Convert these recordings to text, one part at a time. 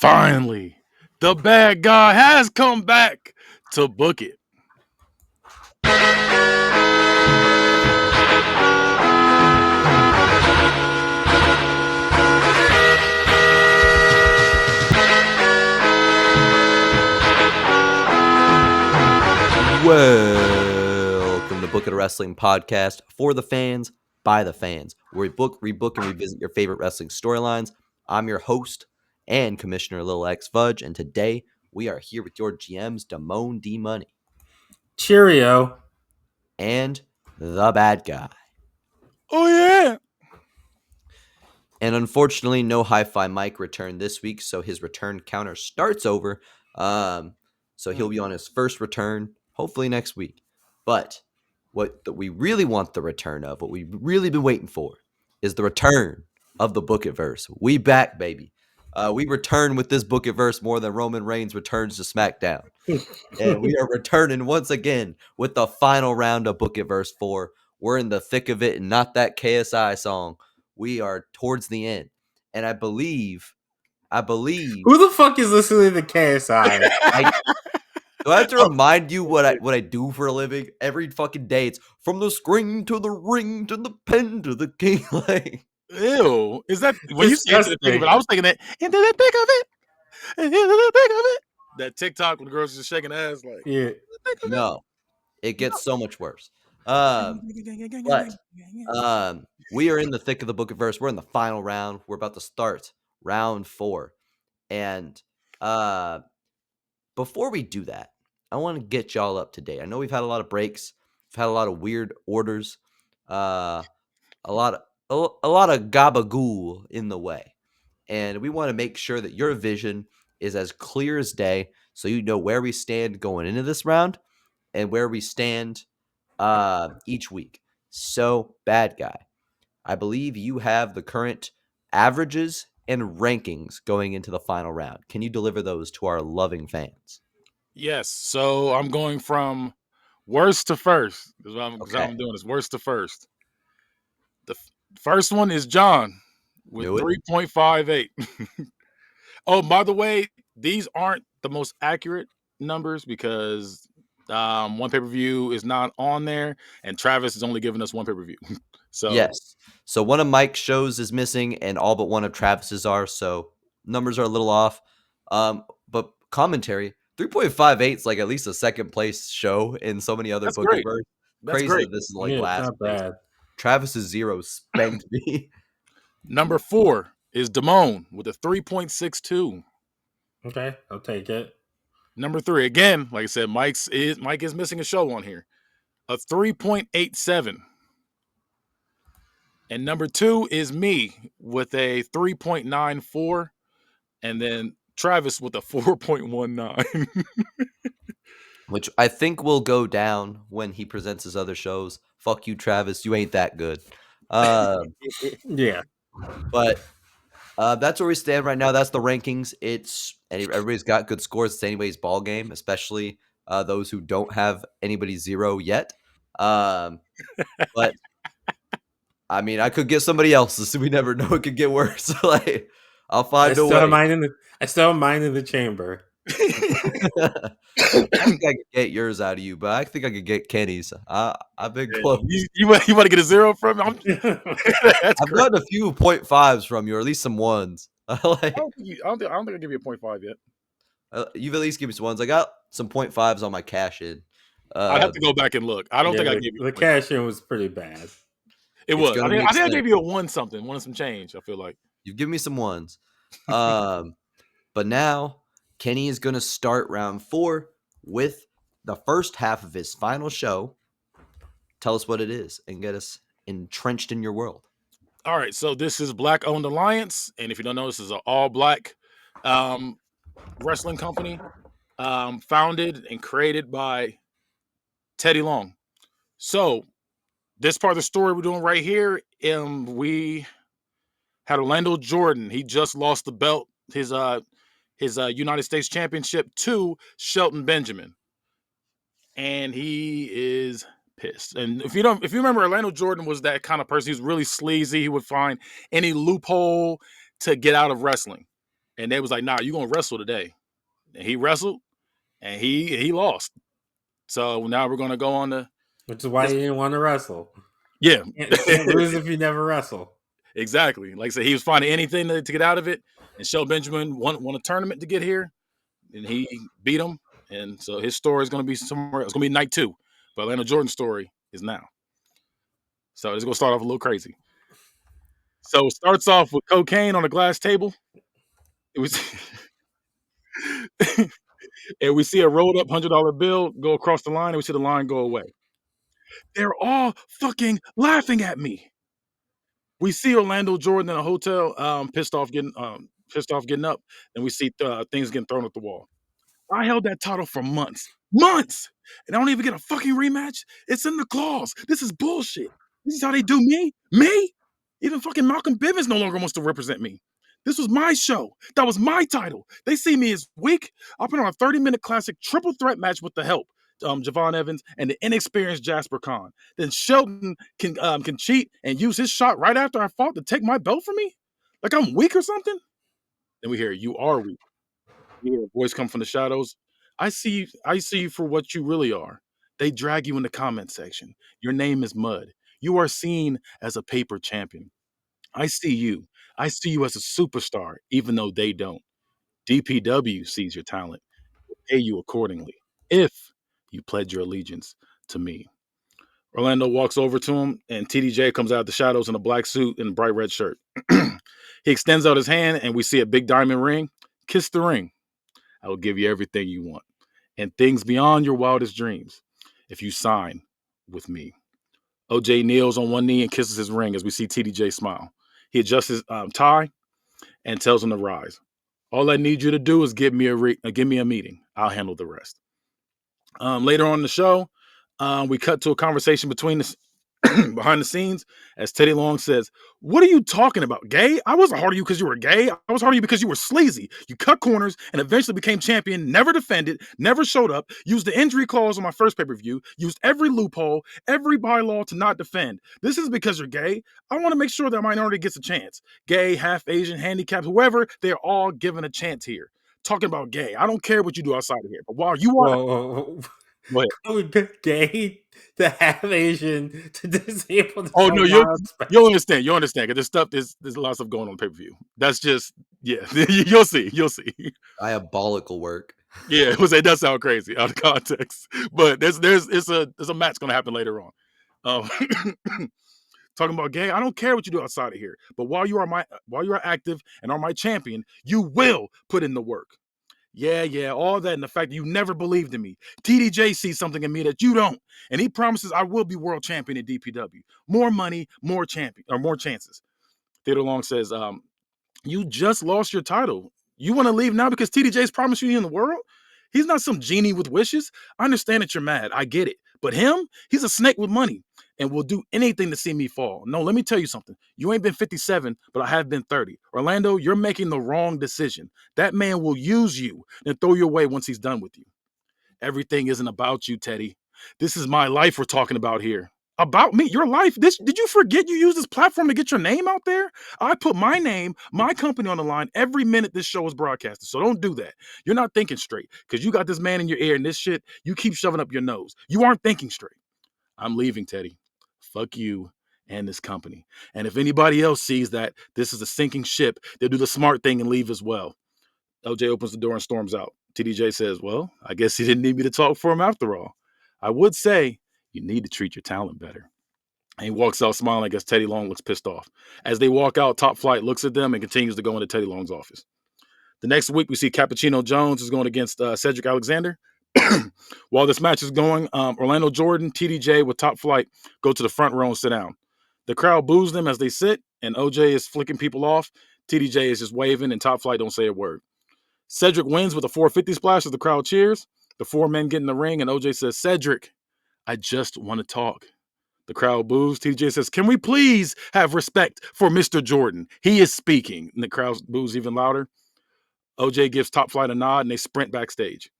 Finally, the bad guy has come back to book it. Welcome to Book It Wrestling Podcast for the fans, by the fans, where we book, rebook, and revisit your favorite wrestling storylines. I'm your host and Commissioner Lil X Fudge, and today we are here with your GMs, Damone D Money. Cheerio. And the bad guy. Oh, yeah. And unfortunately, no Hi-Fi Mike returned this week, so his return counter starts over. So he'll be on his first return, hopefully next week. But what we really want the return of, what we've really been waiting for, is the return of the BookItVerse. We back, baby. We return with this BookItVerse more than Roman Reigns returns to SmackDown. And we are returning once again with the final round of BookItVerse 4. We're in the thick of it and not that KSI song. We are towards the end. And I believe. Who the fuck is listening to KSI? Do I have to remind you what I do for a living? Every fucking day, it's from the screen to the ring to the pen to the king. Like, ew. Is that when you say into the thick of it? I was thinking that into the thick of it. Into the thick of it. That TikTok when the girls just shaking ass like, Yeah. No, it gets so much worse. But we are in the thick of the BookItVerse. We're in the final round. We're about to start round 4. And before we do that, I want to get y'all up to date. I know we've had a lot of breaks. We've had a lot of weird orders. A lot of gabagool in the way. And we want to make sure that your vision is as clear as day so you know where we stand going into this round and where we stand each week. So, bad guy, I believe you have the current averages and rankings going into the final round. Can you deliver those to our loving fans? yes. So I'm going from worst to first. That's what I'm doing. It's worst to first. The first one is John with 3.58. Oh, by the way, these aren't the most accurate numbers because one pay-per-view is not on there, and Travis is only giving us one pay-per-view. So yes. So one of Mike's shows is missing, and all but one of Travis's are. So numbers are a little off. But commentary 3.58 is like at least a second place show in so many other BookItVerse. Crazy great. That this is like last not place. bad. Travis's 0 spanked me. Number 4 is Damone with a 3.62. Okay, I'll take it. Number 3, again, like I said, Mike is missing a show on here. A 3.87. And number 2 is me with a 3.94. And then Travis with a 4.19. Which I think will go down when he presents his other shows. Fuck you, Travis. You ain't that good. Yeah. But that's where we stand right now. That's the rankings. Everybody's got good scores. It's anybody's ball game, especially those who don't have anybody 0 yet. But I mean, I could get somebody else's. So we never know. It could get worse. Like, I'll find a way. I still have mine in the chamber. I think I could get yours out of you, but I think I could get Kenny's. I've been close. You want to get a 0 from me? I've gotten a few 0.5s from you, or at least some 1s. I don't think I'll give you a 0.5 yet. You've at least given me some 1s. I got some 0.5s on my cash in. I'd have to go back and look. I don't think I gave you the cash in was pretty bad. It was. I think I gave you a 1 something, 1 and some change. I feel like you've given me some 1s. But now Kenny is going to start round 4 with the first half of his final show. Tell us what it is and get us entrenched in your world. All right, so this is Black Owned Alliance, and if you don't know, this is an all-black wrestling company founded and created by Teddy Long. So this part of the story we're doing right here, we had Orlando Jordan. He just lost the belt, his United States Championship to Shelton Benjamin, and he is pissed. And if you remember, Orlando Jordan was that kind of person. He was really sleazy. He would find any loophole to get out of wrestling. And they was like, nah, you gonna wrestle today. And he wrestled and he lost. So now we're gonna go on to which is why he didn't want to wrestle. Yeah. Can't lose if you never wrestle. Exactly. Like I said, he was finding anything to get out of it. And Shelton Benjamin won a tournament to get here, and he beat him. And so his story is going to be somewhere. It's going to be night 2, but Atlanta Jordan's story is now. So it's going to start off a little crazy. So it starts off with cocaine on a glass table. It was, and we see a rolled up $100 bill go across the line, and we see the line go away. They're all fucking laughing at me. We see Orlando Jordan in a hotel, pissed off getting up, and we see things getting thrown at the wall. I held that title for months, and I don't even get a fucking rematch. It's in the clause. This is bullshit. This is how they do me. Even fucking Malcolm Bivens no longer wants to represent me. This was my show. That was my title. They see me as weak. I'll put on a 30-minute classic triple threat match with the help. Javon Evans and the inexperienced Jasper Kahn. Then Shelton can cheat and use his shot right after I fought to take my belt from me? Like I'm weak or something? Then we hear, you are weak. We hear a voice come from the shadows. I see you for what you really are. They drag you in the comment section. Your name is mud. You are seen as a paper champion. I see you. I see you as a superstar, even though they don't. DPW sees your talent. Will pay you accordingly if you pledge your allegiance to me. Orlando walks over to him, and TDJ comes out of the shadows in a black suit and a bright red shirt. He extends out his hand, and we see a big diamond ring. Kiss the ring. I will give you everything you want and things beyond your wildest dreams if you sign with me. OJ kneels on one knee and kisses his ring as we see TDJ smile. He adjusts his tie and tells him to rise. All I need you to do is give me a meeting. I'll handle the rest. Later on in the show, we cut to a conversation between behind the scenes as Teddy Long says, "What are you talking about? Gay? I wasn't hard on you because you were gay. I was hard on you because you were sleazy. You cut corners and eventually became champion, never defended, never showed up, used the injury clause on my first pay-per-view, used every loophole, every bylaw to not defend. This is because you're gay. I want to make sure that minority gets a chance. Gay, half Asian, handicapped, whoever, they're all given a chance here. Talking about gay. I don't care what you do outside of here. But while you are..." Whoa. Go ahead. Gay to half Asian to disabled. Oh no, you'll understand. You'll understand because there's a lot of stuff going on pay-per-view. That's just you'll see. Diabolical work. Yeah, it does sound crazy out of context, but there's a match going to happen later on. Talking about gay, I don't care what you do outside of here, but while you are active and are my champion, you will put in the work. Yeah, all that, and the fact that you never believed in me. TDJ sees something in me that you don't, and he promises I will be world champion at DPW. More money, more chances. Theodore Long says, you just lost your title. You want to leave now because TDJ's promised you in the world? He's not some genie with wishes. I understand that you're mad. I get it. But him, he's a snake with money and will do anything to see me fall. No, let me tell you something. You ain't been 57, but I have been 30. Orlando, you're making the wrong decision. That man will use you and throw you away once he's done with you. Everything isn't about you, Teddy. This is my life we're talking about here. About me, your life. Did you forget you used this platform to get your name out there? I put my name, my company on the line every minute this show is broadcasted. So don't do that. You're not thinking straight because you got this man in your ear and this shit, you keep shoving up your nose. You aren't thinking straight. I'm leaving, Teddy. Fuck you and this company. And if anybody else sees that this is a sinking ship, they'll do the smart thing and leave as well. LJ opens the door and storms out. TDJ says, well, I guess he didn't need me to talk for him after all. I would say you need to treat your talent better. And he walks out smiling. I guess Teddy Long looks pissed off. As they walk out, Top Flight looks at them and continues to go into Teddy Long's office. The next week, we see Cappuccino Jones is going against Cedric Alexander. While this match is going, Orlando Jordan, TDJ with Top Flight go to the front row and sit down. The crowd boos them as they sit, and OJ is flicking people off. TDJ is just waving, and Top Flight don't say a word. Cedric wins with a 450 splash as the crowd cheers. The four men get in the ring, and OJ says, Cedric, I just want to talk. The crowd boos. TJ says, can we please have respect for Mr. Jordan? He is speaking. And the crowd boos even louder. OJ gives Top Flight a nod, and they sprint backstage.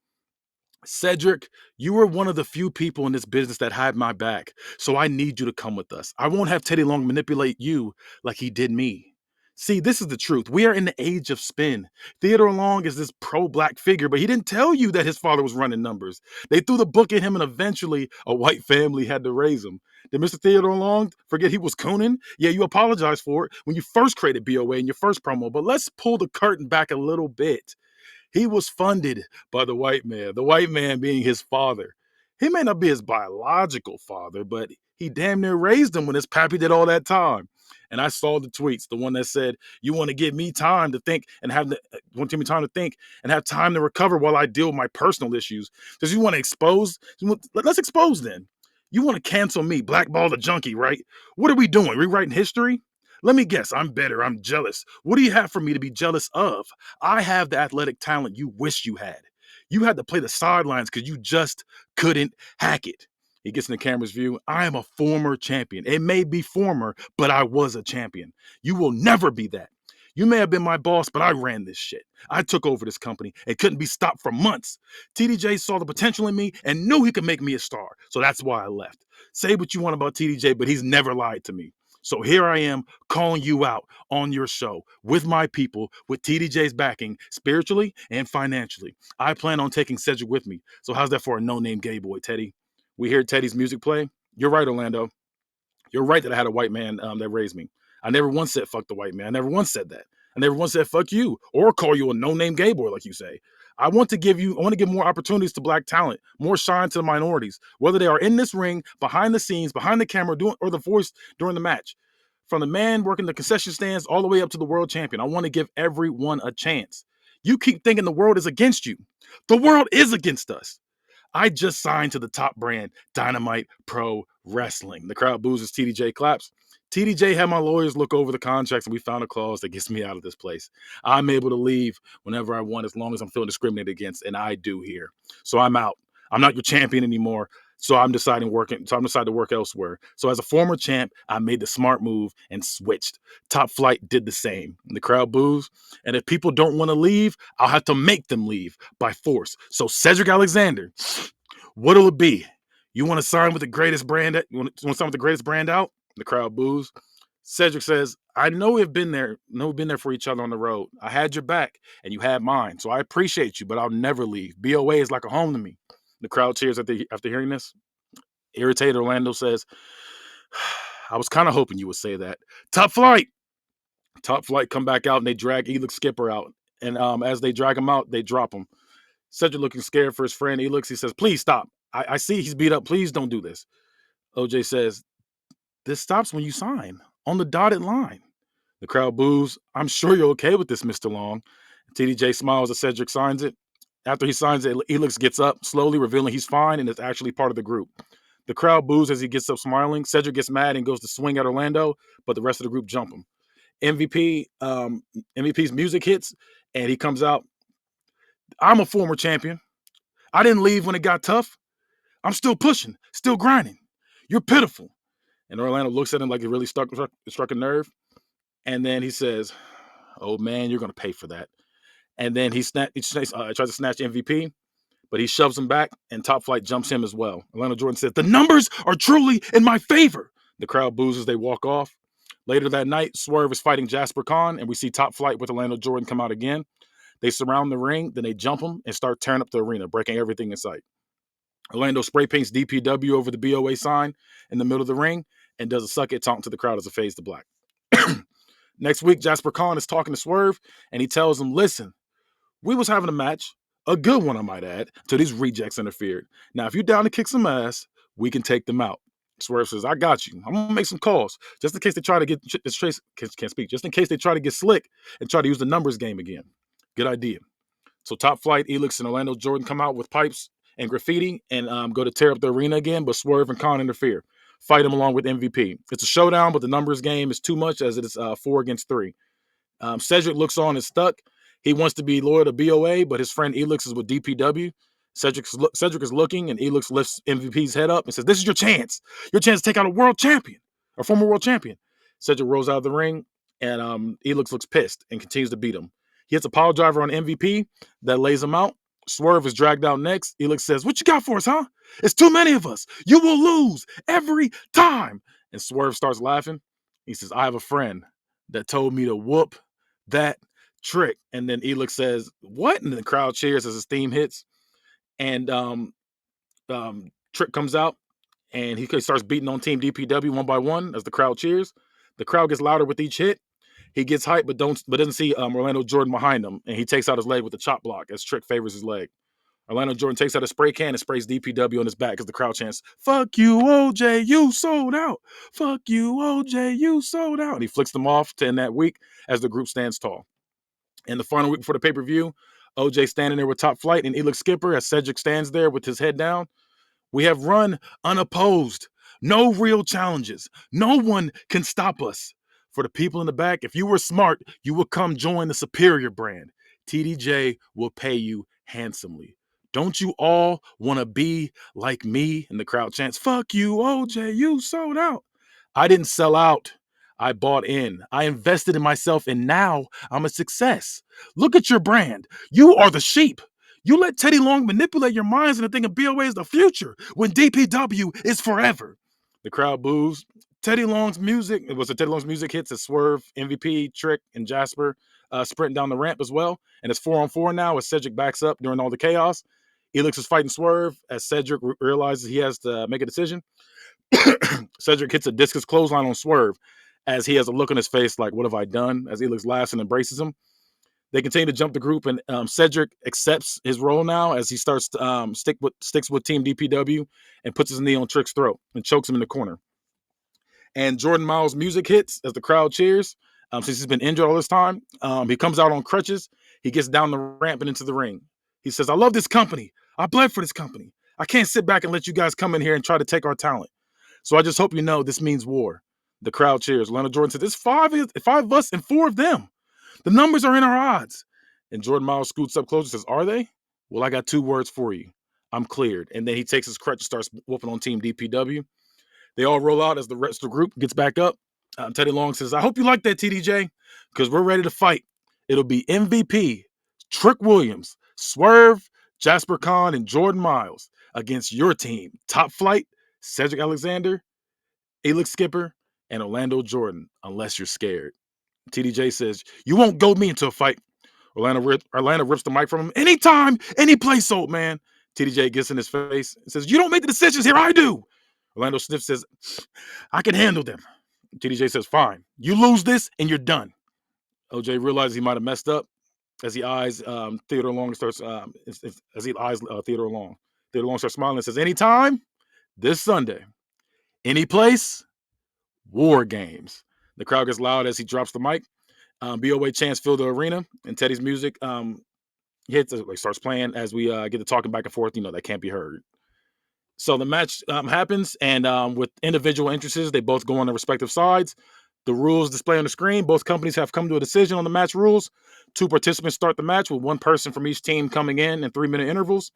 Cedric, you are one of the few people in this business that had my back, so I need you to come with us. I won't have Teddy Long manipulate you like he did me. See, this is the truth. We are in the age of spin. Theodore Long is this pro-black figure, but he didn't tell you that his father was running numbers. They threw the book at him, and eventually a white family had to raise him. Did Mr. Theodore Long forget he was cooning? Yeah, you apologized for it when you first created BOA in your first promo, but let's pull the curtain back a little bit. He was funded by the white man being his father. He may not be his biological father, but he damn near raised him when his pappy did all that time. And I saw the tweets, the one that said, "You want to give me time to think and have time to recover while I deal with my personal issues." Because you want to expose, let's expose then. You want to cancel me, blackball the junkie, right? What are we doing? Rewriting history? Let me guess, I'm bitter, I'm jealous. What do you have for me to be jealous of? I have the athletic talent you wish you had. You had to play the sidelines because you just couldn't hack it. He gets in the camera's view. I am a former champion. It may be former, but I was a champion. You will never be that. You may have been my boss, but I ran this shit. I took over this company and couldn't be stopped for months. TDJ saw the potential in me and knew he could make me a star. So that's why I left. Say what you want about TDJ, but he's never lied to me. So here I am calling you out on your show with my people, with TDJ's backing, spiritually and financially. I plan on taking Cedric with me. So how's that for a no-name gay boy, Teddy? We hear Teddy's music play. You're right, Orlando. You're right that I had a white man that raised me. I never once said fuck the white man. I never once said that. I never once said fuck you or call you a no-name gay boy like you say. I want to give more opportunities to black talent, more shine to the minorities, whether they are in this ring, behind the scenes, behind the camera, or the voice during the match. From the man working the concession stands all the way up to the world champion. I want to give everyone a chance. You keep thinking the world is against you. The world is against us. I just signed to the top brand, Dynamite Pro Wrestling. The crowd boos as TDJ claps. TDJ had my lawyers look over the contracts, and we found a clause that gets me out of this place. I'm able to leave whenever I want as long as I'm feeling discriminated against, and I do here. So I'm out. I'm not your champion anymore. So I'm deciding to work elsewhere. So as a former champ, I made the smart move and switched. Top Flight did the same. And the crowd boos. And if people don't want to leave, I'll have to make them leave by force. So Cedric Alexander, what'll it be? You want to sign with the greatest brand? You want to sign with the greatest brand out? The crowd boos. Cedric says, I know we've been there for each other on the road. I had your back and you had mine. So I appreciate you, but I'll never leave. BOA is like a home to me. The crowd cheers after hearing this. Irritated, Orlando says, I was kind of hoping you would say that. Top Flight come back out and they drag Elix Skipper out. And as they drag him out, they drop him. Cedric looking scared for his friend Elix. He says, please stop. I see he's beat up. Please don't do this. OJ says, this stops when you sign on the dotted line. The crowd boos. I'm sure you're okay with this, Mr. Long. TDJ smiles as Cedric signs it. After he signs it, Elix gets up, slowly revealing he's fine and is actually part of the group. The crowd boos as he gets up smiling. Cedric gets mad and goes to swing at Orlando, but the rest of the group jump him. MVP's music hits, and he comes out. I'm a former champion. I didn't leave when it got tough. I'm still pushing, still grinding. You're pitiful. And Orlando looks at him like he really struck a nerve. And then he says, oh, man, you're going to pay for that. And then he tries to snatch MVP, but he shoves him back, and Top Flight jumps him as well. Orlando Jordan says, the numbers are truly in my favor. The crowd boos as they walk off. Later that night, Swerve is fighting Jasper Kahn, and we see Top Flight with Orlando Jordan come out again. They surround the ring, then they jump him and start tearing up the arena, breaking everything in sight. Orlando spray paints DPW over the BOA sign in the middle of the ring and does a suck it taunt to the crowd as it fades to black. Next week, Jasper Kahn is talking to Swerve, and he tells him, listen, we was having a match, a good one I might add, till these rejects interfered. Now, if you're down to kick some ass, we can take them out. Swerve says, I got you. I'm going to make some calls, just in case they try to just in case they try to get slick and try to use the numbers game again. Good idea. So Top Flight, Elix, and Orlando Jordan come out with pipes and graffiti and go to tear up the arena again, but Swerve and Kahn interfere. Fight him along with MVP. It's a showdown, but the numbers game is too much as it is 4 against 3. Cedric looks on and stuck. He wants to be loyal to BOA, but his friend Elix is with DPW. Cedric is looking, and Elix lifts MVP's head up and says, this is your chance. Your chance to take out a world champion, a former world champion. Cedric rolls out of the ring, and Elix looks pissed and continues to beat him. He hits a pile driver on MVP that lays him out. Swerve is dragged out next. Elix says, what you got for us, huh? It's too many of us. You will lose every time. And Swerve starts laughing. He says, I have a friend. that told me to whoop that Trick. And then Elix says, what? And the crowd cheers as his theme hits. And Trick comes out and he starts beating on Team DPW one by one as the crowd cheers. The crowd gets louder with each hit. He gets hyped, but doesn't see Orlando Jordan behind him, and he takes out his leg with the chop block as Trick favors his leg. Orlando Jordan takes out a spray can and sprays DPW on his back as the crowd chants, "Fuck you, OJ, you sold out. Fuck you, OJ, you sold out." And he flicks them off to end that week as the group stands tall. In the final week before the pay-per-view, OJ standing there with Top Flight and Elix Skipper as Cedric stands there with his head down. We have run unopposed. No real challenges. No one can stop us. For the people in the back, if you were smart, you would come join the superior brand. TDJ will pay you handsomely. Don't you all want to be like me? And the crowd chants, "Fuck you, OJ, you sold out." I didn't sell out. I bought in. I invested in myself, and now I'm a success. Look at your brand. You are the sheep. You let Teddy Long manipulate your minds into thinking BOA is the future when DPW is forever. The crowd boos. Teddy Long's music hits as Swerve, MVP, Trick, and Jasper sprinting down the ramp as well. And it's 4-on-4 now as Cedric backs up during all the chaos. Elix is fighting Swerve as Cedric realizes he has to make a decision. Cedric hits a discus clothesline on Swerve as he has a look on his face like, what have I done? As Elix laughs and embraces him. They continue to jump the group, and Cedric accepts his role now as he starts to sticks with Team DPW and puts his knee on Trick's throat and chokes him in the corner. And Jordan Miles' music hits as the crowd cheers. Since he's been injured all this time, he comes out on crutches. He gets down the ramp and into the ring. He says, "I love this company. I bled for this company. I can't sit back and let you guys come in here and try to take our talent. So I just hope you know this means war." The crowd cheers. Orlando Jordan says, "There's five of us and 4 of them. The numbers are in our odds." And Jordan Miles scoots up close and says, "Are they? Well, I got 2 words for you. I'm cleared." And then he takes his crutch and starts whooping on Team DPW. They all roll out as the rest of the group gets back up. Teddy Long says, "I hope you like that, TDJ, because we're ready to fight. It'll be MVP, Trick Williams, Swerve, Jasper Kahn, and Jordan Miles against your team, Top Flight, Cedric Alexander, Elix Skipper, and Orlando Jordan, unless you're scared." TDJ says, "You won't goad me into a fight." Orlando rips the mic from him. "Anytime, any place, old man." TDJ gets in his face and says, "You don't make the decisions here, I do." Orlando sniffs, says, "I can handle them." TDJ says, "Fine. You lose this and you're done." OJ realizes he might have messed up as he eyes Theodore Long starts Theodore Long. Theodore Long starts smiling and says, "Anytime, this Sunday, any place, War Games." The crowd gets loud as he drops the mic. BOA chants fill the arena, and Teddy's music starts playing as we get to talking back and forth. That can't be heard. So the match happens, and with individual interests, they both go on their respective sides. The rules display on the screen. Both companies have come to a decision on the match rules. 2 participants start the match with 1 person from each team coming in 3-minute intervals.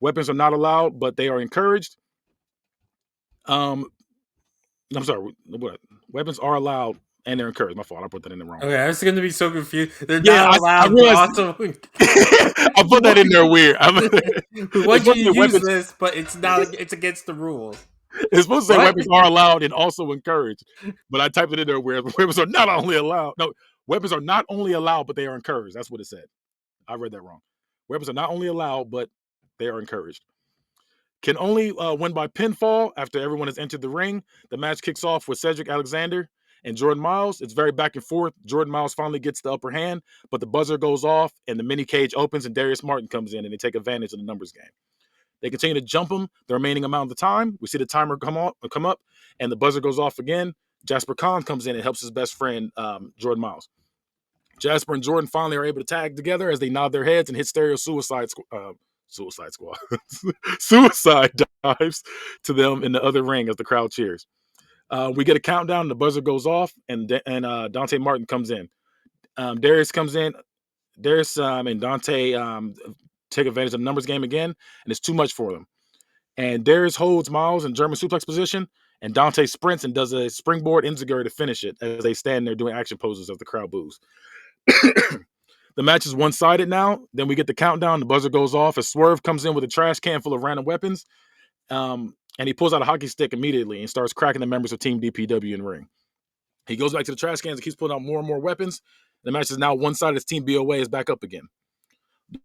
Weapons are not allowed, but they are encouraged. I'm sorry. What? Weapons are allowed and they're encouraged. My fault. I put that in the wrong. Okay, I was going to be so confused. They're Yeah, not I allowed, realized- but also. I put that in there weird. We want you to use weapons- this, but it's not. It's against the rules. It's supposed to say What? weapons are allowed and also encouraged, but I typed it in there where weapons are not only allowed. No, weapons are not only allowed, but they are encouraged. That's what it said. I read that wrong. Weapons are not only allowed, but they are encouraged. Can only win by pinfall after everyone has entered the ring. The match kicks off with Cedric Alexander and Jordan Miles. It's very back and forth. Jordan Miles finally gets the upper hand, but the buzzer goes off and the mini cage opens and Darius Martin comes in and they take advantage of the numbers game. They continue to jump him the remaining amount of the time. We see the timer come up, and the buzzer goes off again. Jasper Kahn comes in and helps his best friend, Jordan Miles. Jasper and Jordan finally are able to tag together as they nod their heads and hit stereo suicide squad. Suicide dives to them in the other ring as the crowd cheers. We get a countdown, the buzzer goes off, and Dante Martin comes in. Darius comes in. Darius and Dante take advantage of the numbers game again, and it's too much for them. And Darius holds Miles in German suplex position, and Dante sprints and does a springboard enziguri to finish it as they stand there doing action poses as the crowd boos. The match is one-sided now. Then we get the countdown. The buzzer goes off as Swerve comes in with a trash can full of random weapons, and he pulls out a hockey stick immediately and starts cracking the members of Team DPW in the ring. He goes back to the trash cans and keeps pulling out more and more weapons. The match is now one side of his team BOA is back up again.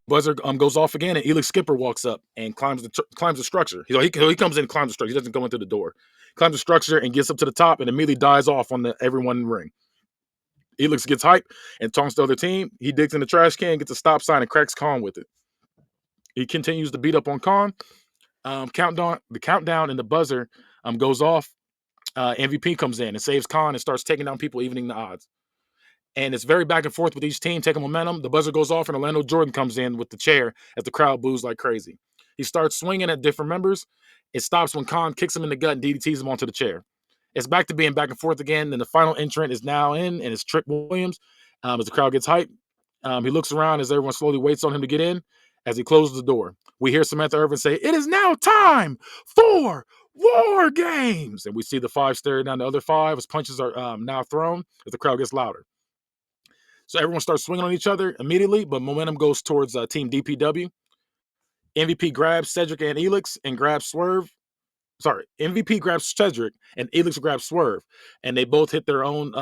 Buzzer goes off again, and Elix Skipper walks up and climbs the structure. He comes in and climbs the structure. He doesn't go into the door. Climbs the structure and gets up to the top and immediately dies off on everyone in the ring. Elix gets hype and taunts the other team. He digs in the trash can, gets a stop sign, and cracks Khan with it. He continues to beat up on Khan. The countdown and the buzzer goes off. MVP comes in and saves Khan and starts taking down people, evening the odds. And it's very back and forth with each team, taking momentum. The buzzer goes off, and Orlando Jordan comes in with the chair as the crowd boos like crazy. He starts swinging at different members. It stops when Khan kicks him in the gut and DDTs him onto the chair. It's back to being back and forth again. Then the final entrant is now in, and it's Trick Williams. As the crowd gets hyped, he looks around as everyone slowly waits on him to get in. As he closes the door, we hear Samantha Irvin say, "It is now time for War Games!" And we see the 5 staring down the other 5 as punches are now thrown as the crowd gets louder. So everyone starts swinging on each other immediately, but momentum goes towards Team DPW. MVP grabs Cedric and Elix and grabs Swerve. Sorry, MVP grabs Cedric and Elix grabs Swerve, and they both hit their own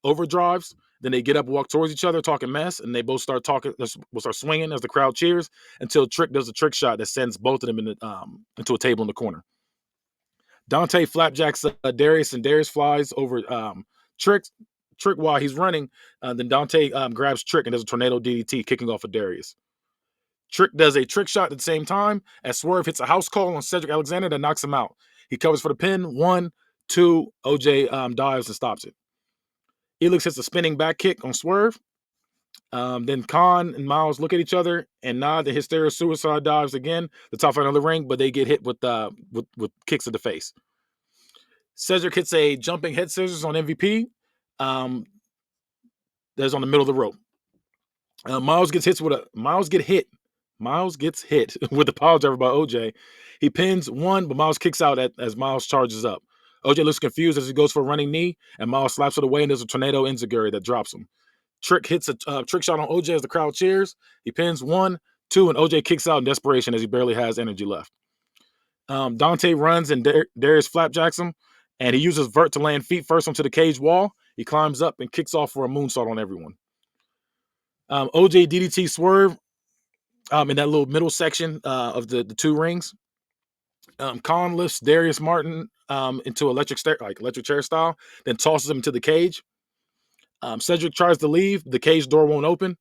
overdrives. Then they get up, walk towards each other, talking mess, and they both start swinging as the crowd cheers until Trick does a trick shot that sends both of them into a table in the corner. Dante flapjacks Darius, and Darius flies over Trick while he's running. Then Dante grabs Trick and does a tornado DDT, kicking off of Darius. Trick does a trick shot at the same time as Swerve hits a house call on Cedric Alexander that knocks him out. He covers for the pin. 1, 2. OJ dives and stops it. Elix hits a spinning back kick on Swerve. Then Khan and Miles look at each other and nod. The Hysteria Suicide dives again, the top end of the ring, but they get hit with kicks to the face. Cedric hits a jumping head scissors on MVP. That's on the middle of the rope. Miles gets hit with the pile driver by OJ. He pins 1, but Miles kicks out as Miles charges up. OJ looks confused as he goes for a running knee, and Miles slaps it away, and there's a tornado enziguri that drops him. Trick hits a trick shot on OJ as the crowd cheers. He pins 1, 2, and OJ kicks out in desperation as he barely has energy left. Dante runs and Darius flapjacks him, and he uses vert to land feet first onto the cage wall. He climbs up and kicks off for a moonsault on everyone. OJ DDT Swerve in that little middle section of the 2 rings. Khan lifts Darius Martin into electric chair style, then tosses him into the cage. Cedric tries to leave. The cage door won't open,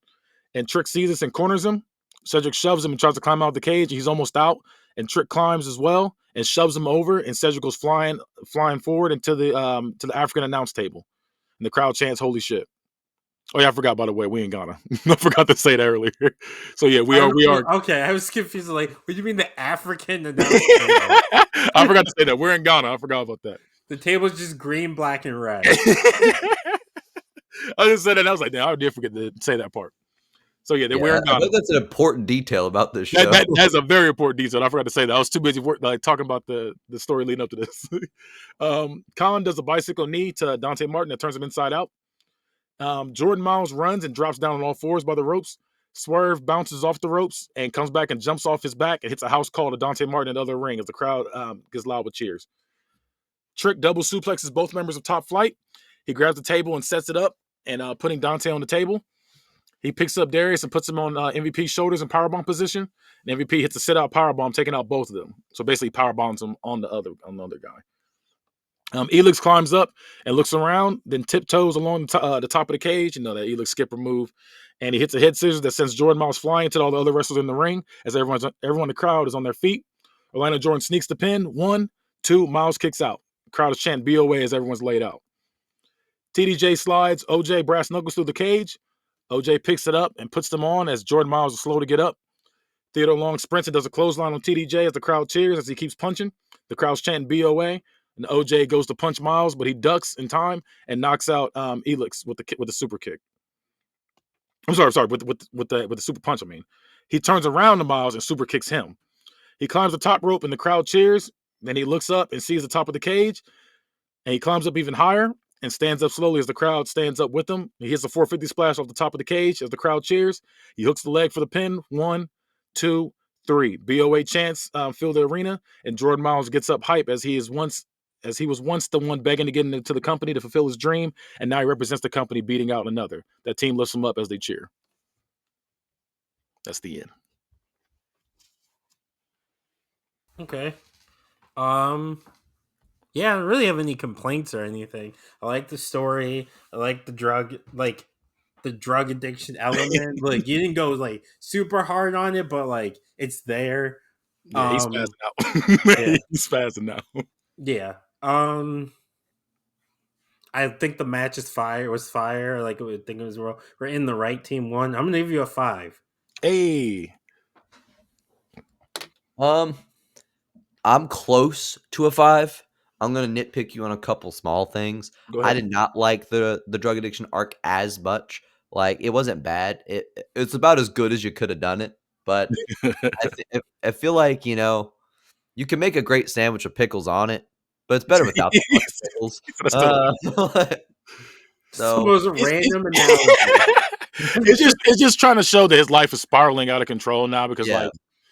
and Trick sees this and corners him. Cedric shoves him and tries to climb out of the cage. He's almost out, and Trick climbs as well and shoves him over, and Cedric goes flying forward into the African announce table. And the crowd chants, "Holy shit." Oh yeah, I forgot, by the way, we ain't gonna. I forgot to say that earlier. So yeah, we are. Okay, I was confused. Like, what do you mean the African announce table? I forgot to say that. We're in Ghana. I forgot about that. The table's just green, black, and red. I just said that. I was like, damn, I did forget to say that part. So yeah, we're in Ghana. I think that's an important detail about this show. That's a very important detail. I forgot to say that. I was too busy talking about the story leading up to this. Colin does a bicycle knee to Dante Martin that turns him inside out. Jordan Miles runs and drops down on all 4s by the ropes. Swerve bounces off the ropes and comes back and jumps off his back and hits a house call to Dante Martin in the other ring as the crowd gets loud with cheers. Trick double suplexes both members of Top Flight. He grabs the table and sets it up and putting Dante on the table. He picks up Darius and puts him on MVP's shoulders in powerbomb position. And MVP hits a sit-out powerbomb, taking out both of them. So basically powerbombs him on the other guy. Elix climbs up and looks around, then tiptoes along the top of the cage. You know, that Elix skipper move. And he hits a head scissors that sends Jordan Miles flying to all the other wrestlers in the ring as everyone in the crowd is on their feet. Orlando Jordan sneaks the pin. 1, 2, Miles kicks out. The crowd is chanting BOA as everyone's laid out. TDJ slides OJ brass knuckles through the cage. OJ picks it up and puts them on as Jordan Miles is slow to get up. Theodore Long sprints and does a clothesline on TDJ as the crowd cheers as he keeps punching. The crowd's chanting BOA. And OJ goes to punch Miles, but he ducks in time and knocks out Elix with the super kick. I'm sorry, with the super punch. I mean, he turns around to Miles and super kicks him. He climbs the top rope and the crowd cheers. Then he looks up and sees the top of the cage, and he climbs up even higher and stands up slowly as the crowd stands up with him. He hits a 450 splash off the top of the cage as the crowd cheers. He hooks the leg for the pin. 1, 2, 3. BOA chants fill the arena, and Jordan Miles gets up hype as he is once as he was once the one begging to get into the company to fulfill his dream, and now he represents the company beating out another. That team lifts him up as they cheer. That's the end. Okay. Yeah, I don't really have any complaints or anything. I like the story. I like the drug addiction element. Like you didn't go like super hard on it, but like it's there. Yeah, he's spazzing out. Yeah. He's spazzing out. Yeah. I think the match is fire. Was fire. Like I think it was. We're in the right. Team won. I'm gonna give you a 5. Hey. I'm close to a 5. I'm gonna nitpick you on a couple small things. Go ahead. I did not like the drug addiction arc as much. Like it wasn't bad. It's about as good as you could have done it. But I feel like you can make a great sandwich with pickles on it, but it's better without the fucking pickles. So it was a random analogy. It's just trying to show that his life is spiraling out of control now because like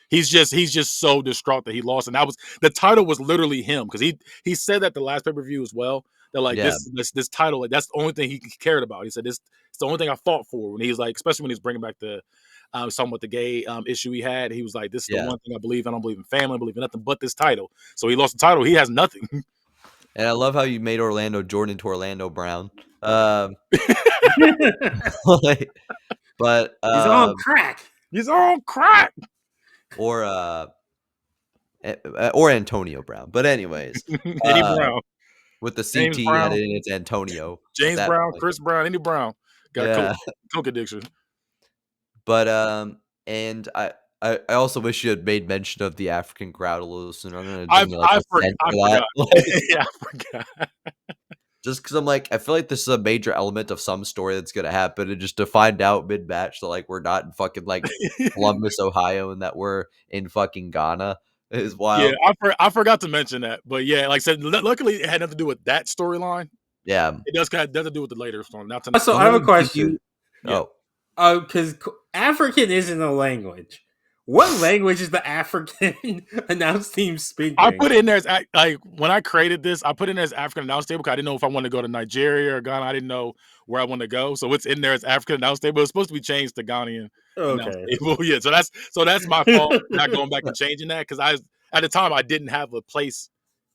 he's just so distraught that he lost, and that was the title was literally him because he said that the last pay-per-view as well that like this title, like that's the only thing he cared about. He said it's the only thing I fought for when he's like, especially when he's bringing back the talking about the gay issue he had. He was like, this is the one thing I believe in. I don't believe in family. I believe in nothing but this title. So he lost the title. He has nothing. And I love how you made Orlando Jordan into Orlando Brown. But he's on crack. He's on crack. Or Antonio Brown. But anyways, Eddie Brown with the CT added in, it's Antonio. James Brown, Chris Brown, Eddie Brown got coke addiction. But and I also wish you had made mention of the African crowd a little sooner. I'm gonna I forgot. Yeah, I forgot. Just because I'm like, I feel like this is a major element of some story that's gonna happen, and just to find out mid-match that like we're not in fucking like Columbus, Ohio, and that we're in fucking Ghana is wild. Yeah, I forgot to mention that, but yeah, like I said, luckily it had nothing to do with that storyline. Yeah, it does kind of nothing to do with the later story. So I have a question. Oh, because African isn't a language. What language is the African announce team speaking? I put it in there as like when I created this, I put it in there as African announce table because I didn't know if I wanted to go to Nigeria or Ghana. I didn't know where I want to go, so it's in there as African announce table. It's supposed to be changed to Ghanaian announce table. Yeah, so that's my fault not going back and changing that because at the time I didn't have a place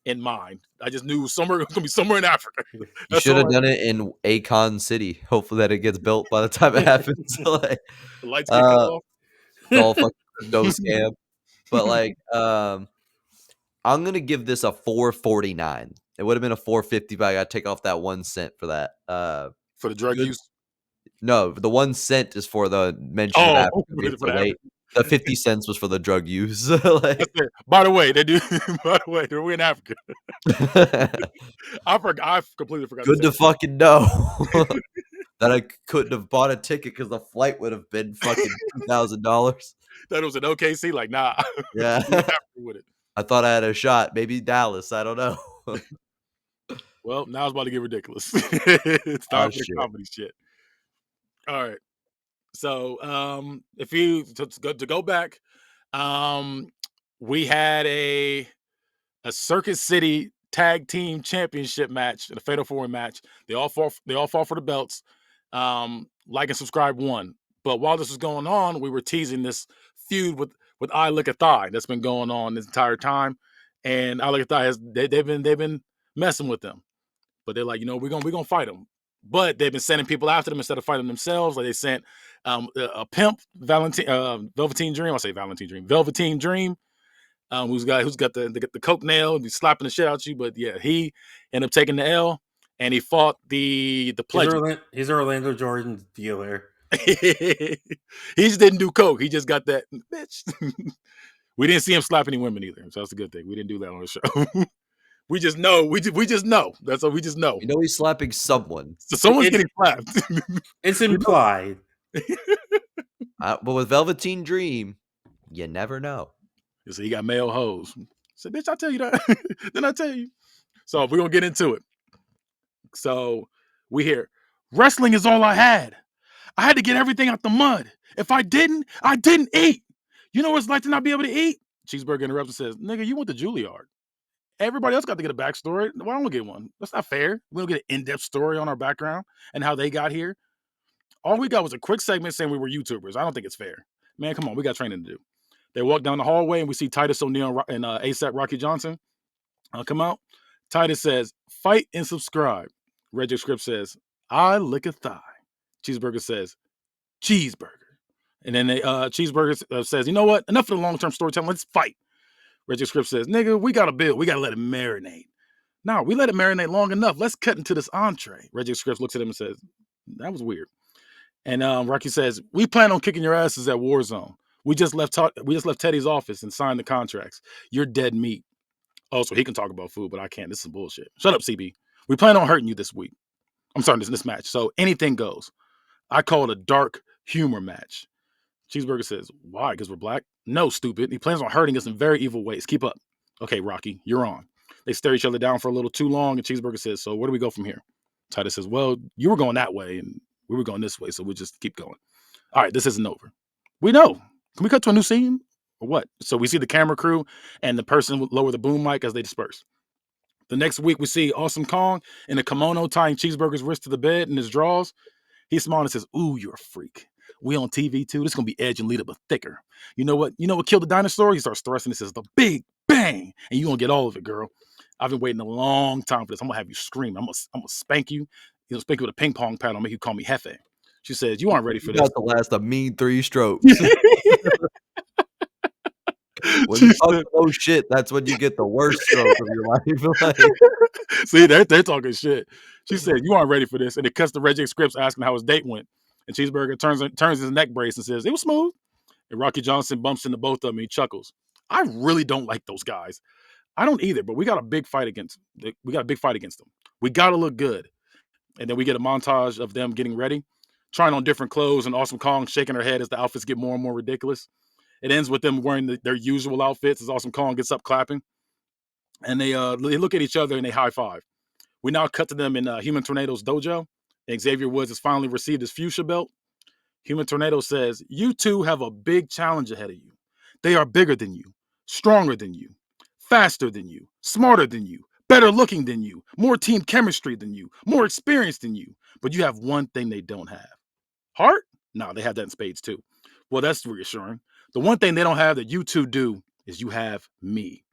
in mind. I just knew it's gonna be somewhere in Africa. You should have done it in Akon City. Hopefully that it gets built by the time it happens. Like, the lights get cut off. All fucking no scam. But like, I'm gonna give this a 4.49. It would have been a 4.50, but I gotta take off that 1 cent for that. For the drug use? No, the 1 cent is for the mention of Africa. The 50 cents was for the drug use. Like, by the way, they do. By the way, we're in Africa. I completely forgot. Good to fucking know that I couldn't have bought a ticket because the flight would have been fucking $2,000. That was an OKC. Like, nah. Yeah. With it. I thought I had a shot. Maybe Dallas. I don't know. Well, now it's about to get ridiculous. It's time for the comedy shit. All right. So, if you to go back, we had a Circuit City Tag Team Championship match, a Fatal 4-Way match. They all fought for the belts. Like and subscribe won. But while this was going on, we were teasing this feud with I Look at Thigh that's been going on this entire time. And I Look at Thigh they've been messing with them. But they're like, we're gonna fight them. But they've been sending people after them instead of fighting themselves. Like they sent a pimp, Velveteen Dream. I'll say Valentine Dream. Velveteen Dream, who's got the coke nail and be slapping the shit out you. But yeah, he ended up taking the L and he fought the pledge. He's Orlando Jordan's dealer. He just didn't do coke. He just got that bitch. We didn't see him slap any women either, so that's a good thing. We didn't do that on the show. We just know. We just know. That's all. We just know. You know he's slapping someone. So someone's getting slapped. It's implied. But with Velveteen Dream, you never know. So he got male hoes. So bitch, I tell you that. Then I tell you. So we're gonna get into it. So we hear wrestling is all I had. I had to get everything out the mud. If I didn't eat. You know what it's like to not be able to eat? Cheeseburger interrupts and says, "Nigga, you went to Juilliard." Everybody else got to get a backstory. Why don't we get one? That's not fair. We don't get an in-depth story on our background and how they got here. All we got was a quick segment saying we were YouTubers. I don't think it's fair. Man, come on. We got training to do. They walk down the hallway and we see Titus O'Neil and ASAP Rocky Johnson come out. Titus says, fight and subscribe. Reggie Script says, I lick a thigh. Cheeseburger says, cheeseburger. And then Cheeseburger says, you know what? Enough of the long-term storytelling. Let's fight. Reggie Script says, nigga, we got to build. We got to let it marinate. No, we let it marinate long enough. Let's cut into this entree. Reggie Scripps looks at him and says, that was weird. And Rocky says, we plan on kicking your asses at Warzone. We just left Teddy's office and signed the contracts. You're dead meat. Oh, so he can talk about food, but I can't. This is some bullshit. Shut up, CB. We plan on hurting you this week. I'm sorry, this match. So anything goes. I call it a dark humor match. Cheeseburger says, why? Because we're black? No, stupid. He plans on hurting us in very evil ways. Keep up. Okay, Rocky, you're on. They stare each other down for a little too long, and Cheeseburger says, so where do we go from here? Titus says, well, you were going that way, and we were going this way, so we'll just keep going. All right, this isn't over. We know. Can we cut to a new scene? Or what? So we see the camera crew and the person lower the boom mic as they disperse. The next week, we see Awesome Kong in a kimono tying Cheeseburger's wrist to the bed in his drawers. He smiles and says, ooh, you're a freak. We on TV too. This is gonna be Edge and Lita, but thicker. You know what? You know what killed the dinosaur? He starts thrusting and says, the big bang. And you're gonna get all of it, girl. I've been waiting a long time for this. I'm gonna have you scream. I'm gonna spank you. You'll spank you with a ping pong paddle, make you call me Hefe. She says, you aren't ready for this. About to last a mean 3 strokes. When She you talk said- about shit, that's when you get the worst stroke of your life. Like, See, they're talking shit. She said, you aren't ready for this. And it cuts to Reggie Scripps asking how his date went. And Cheeseburger turns his neck brace and says, it was smooth. And Rocky Johnson bumps into both of them and he chuckles. I really don't like those guys. I don't either, but we got a big fight against them. We got to look good. And then we get a montage of them getting ready, trying on different clothes, and Awesome Kong shaking her head as the outfits get more and more ridiculous. It ends with them wearing their usual outfits as Awesome Kong gets up clapping. And they look at each other and they high five. We now cut to them in Human Tornado's dojo. And Xavier Woods has finally received his fuchsia belt. Human Tornado says, you two have a big challenge ahead of you. They are bigger than you, stronger than you, faster than you, smarter than you, better looking than you, more team chemistry than you, more experienced than you. But you have one thing they don't have. Heart? No, they have that in spades too. Well, that's reassuring. The one thing they don't have that you two do is you have me.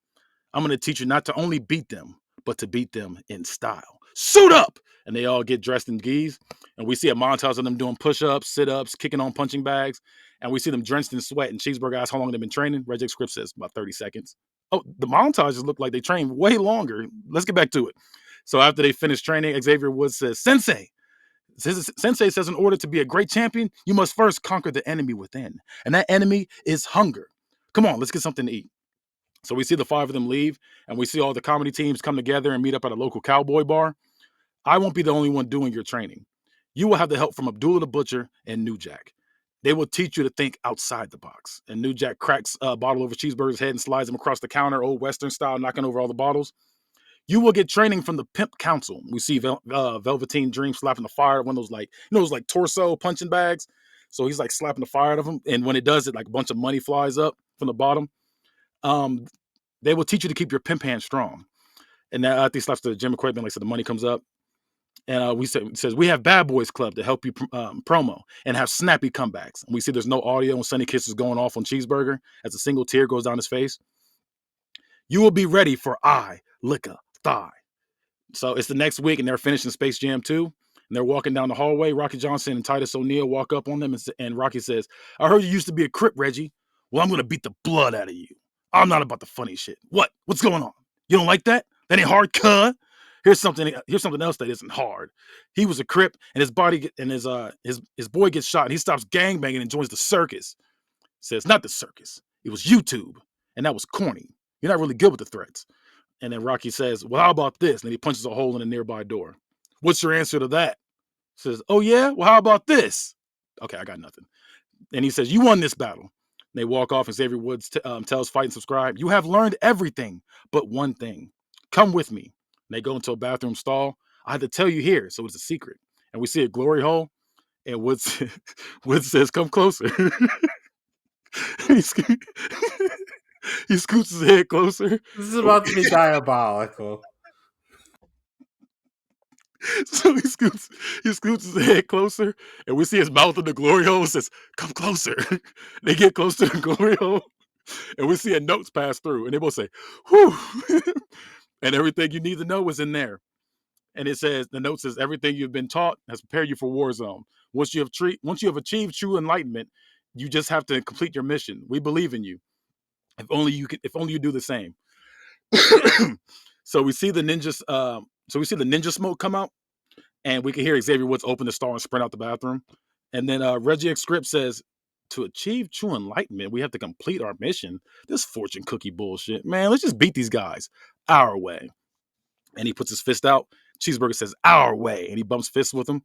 I'm going to teach you not to only beat them, but to beat them in style. Suit up! And they all get dressed in gis. And we see a montage of them doing push-ups, sit-ups, kicking on punching bags. And we see them drenched in sweat. And Cheeseburger asks how long they've been training. Reggie Scripps says about 30 seconds. Oh, the montages look like they trained way longer. Let's get back to it. So after they finish training, Xavier Woods says, Sensei says in order to be a great champion, you must first conquer the enemy within. And that enemy is hunger. Come on, let's get something to eat. So we see the 5 of them leave, and we see all the comedy teams come together and meet up at a local cowboy bar. I won't be the only one doing your training. You will have the help from Abdullah the Butcher and New Jack. They will teach you to think outside the box. And New Jack cracks a bottle over Cheeseburger's head and slides him across the counter, old Western style, knocking over all the bottles. You will get training from the Pimp Council. We see Velveteen Dream slapping the fire of one of those those torso punching bags. So he's like slapping the fire out of him. And when it does it, like a bunch of money flies up from the bottom. They will teach you to keep your pimp hand strong. And then after he slaps the gym equipment, like I said, the money comes up. And says, we have Bad Boys Club to help you promo and have snappy comebacks. And we see there's no audio and Sunny Kiss is going off on Cheeseburger as a single tear goes down his face. You will be ready for I lick a thigh. So it's the next week and they're finishing Space Jam 2. And they're walking down the hallway. Rocky Johnson and Titus O'Neil walk up on them and Rocky says, I heard you used to be a Crip, Reggie. Well, I'm going to beat the blood out of you. I'm not about the funny shit. What's going on? You don't like that? That ain't hard, cuh. Here's something else that isn't hard. He was a Crip, and his body and his boy gets shot, and he stops gangbanging and joins the circus. Says, not the circus. It was YouTube, and that was corny. You're not really good with the threats. And then Rocky says, well, how about this? And then he punches a hole in a nearby door. What's your answer to that? Says, oh yeah? Well, how about this? Okay, I got nothing. And he says, you won this battle. And they walk off and Xavier Woods tells Fight and Subscribe, you have learned everything but one thing. Come with me. And they go into a bathroom stall. I had to tell you here, so it's a secret. And we see a glory hole. And Woods says, come closer. He scoots his head closer. This is about to be diabolical. So he scoots his head closer, and we see his mouth in the glory hole. Says, "Come closer." They get close to the glory hole, and we see a notes pass through, and they both say, "Whew," and everything you need to know is in there. And it says, the note says, everything you've been taught has prepared you for Warzone. Once you have achieved true enlightenment, you just have to complete your mission. We believe in you. If only you do the same. So we see the ninjas. So we see the ninja smoke come out, and we can hear Xavier Woods open the store and sprint out the bathroom. And then Reggie X Script says, to achieve true enlightenment, we have to complete our mission. This fortune cookie bullshit, man. Let's just beat these guys our way. And he puts his fist out. Cheeseburger says, our way. And he bumps fists with him.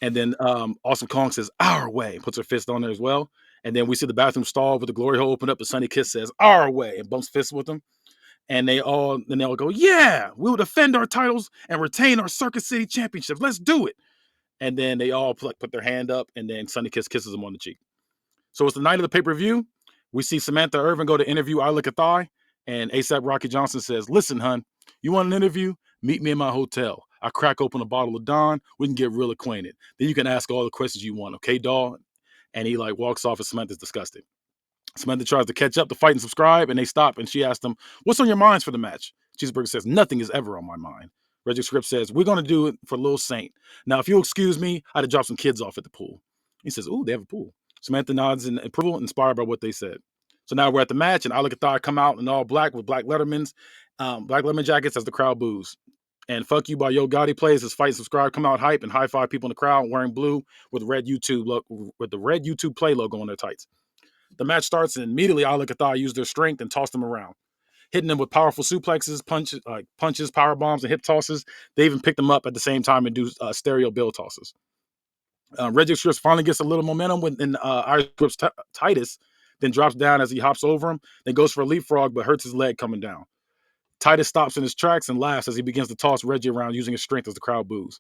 And then Awesome Kong says, our way. Puts her fist on there as well. And then we see the bathroom stall with the glory hole open up. And Sunny Kiss says, our way. And bumps fists with him. And they all go, yeah, we'll defend our titles and retain our Circuit City championships. Let's do it. And then they all put their hand up. And then Sunny Kiss kisses him on the cheek. So it's the night of the pay-per-view. We see Samantha Irvin go to interview I Look at Thigh. And ASAP Rocky Johnson says, listen, hun, you want an interview? Meet me in my hotel. I crack open a bottle of Don. We can get real acquainted. Then you can ask all the questions you want. Okay, dog? And he walks off and Samantha's disgusted. Samantha tries to catch up to Fight and Subscribe, and they stop. And she asks them, what's on your minds for the match? Cheeseburger says, nothing is ever on my mind. Reggie Script says, we're going to do it for Lil Saint. Now, if you'll excuse me, I had to drop some kids off at the pool. He says, ooh, they have a pool. Samantha nods in approval, inspired by what they said. So now we're at the match, and I Look at Thigh come out in all black with black Letterman jackets as the crowd boos. And Fuck You by Yo Gotti plays as Fight and Subscribe come out hype and high five people in the crowd wearing blue with the red YouTube play logo on their tights. The match starts, and immediately I Look at Thigh use their strength and toss them around, hitting them with powerful suplexes, punches, power bombs, and hip tosses. They even pick them up at the same time and do stereo bill tosses. Reggie Scripps finally gets a little momentum when Irish Scripps Titus then drops down as he hops over him, then goes for a leapfrog but hurts his leg coming down. Titus stops in his tracks and laughs as he begins to toss Reggie around using his strength as the crowd boos.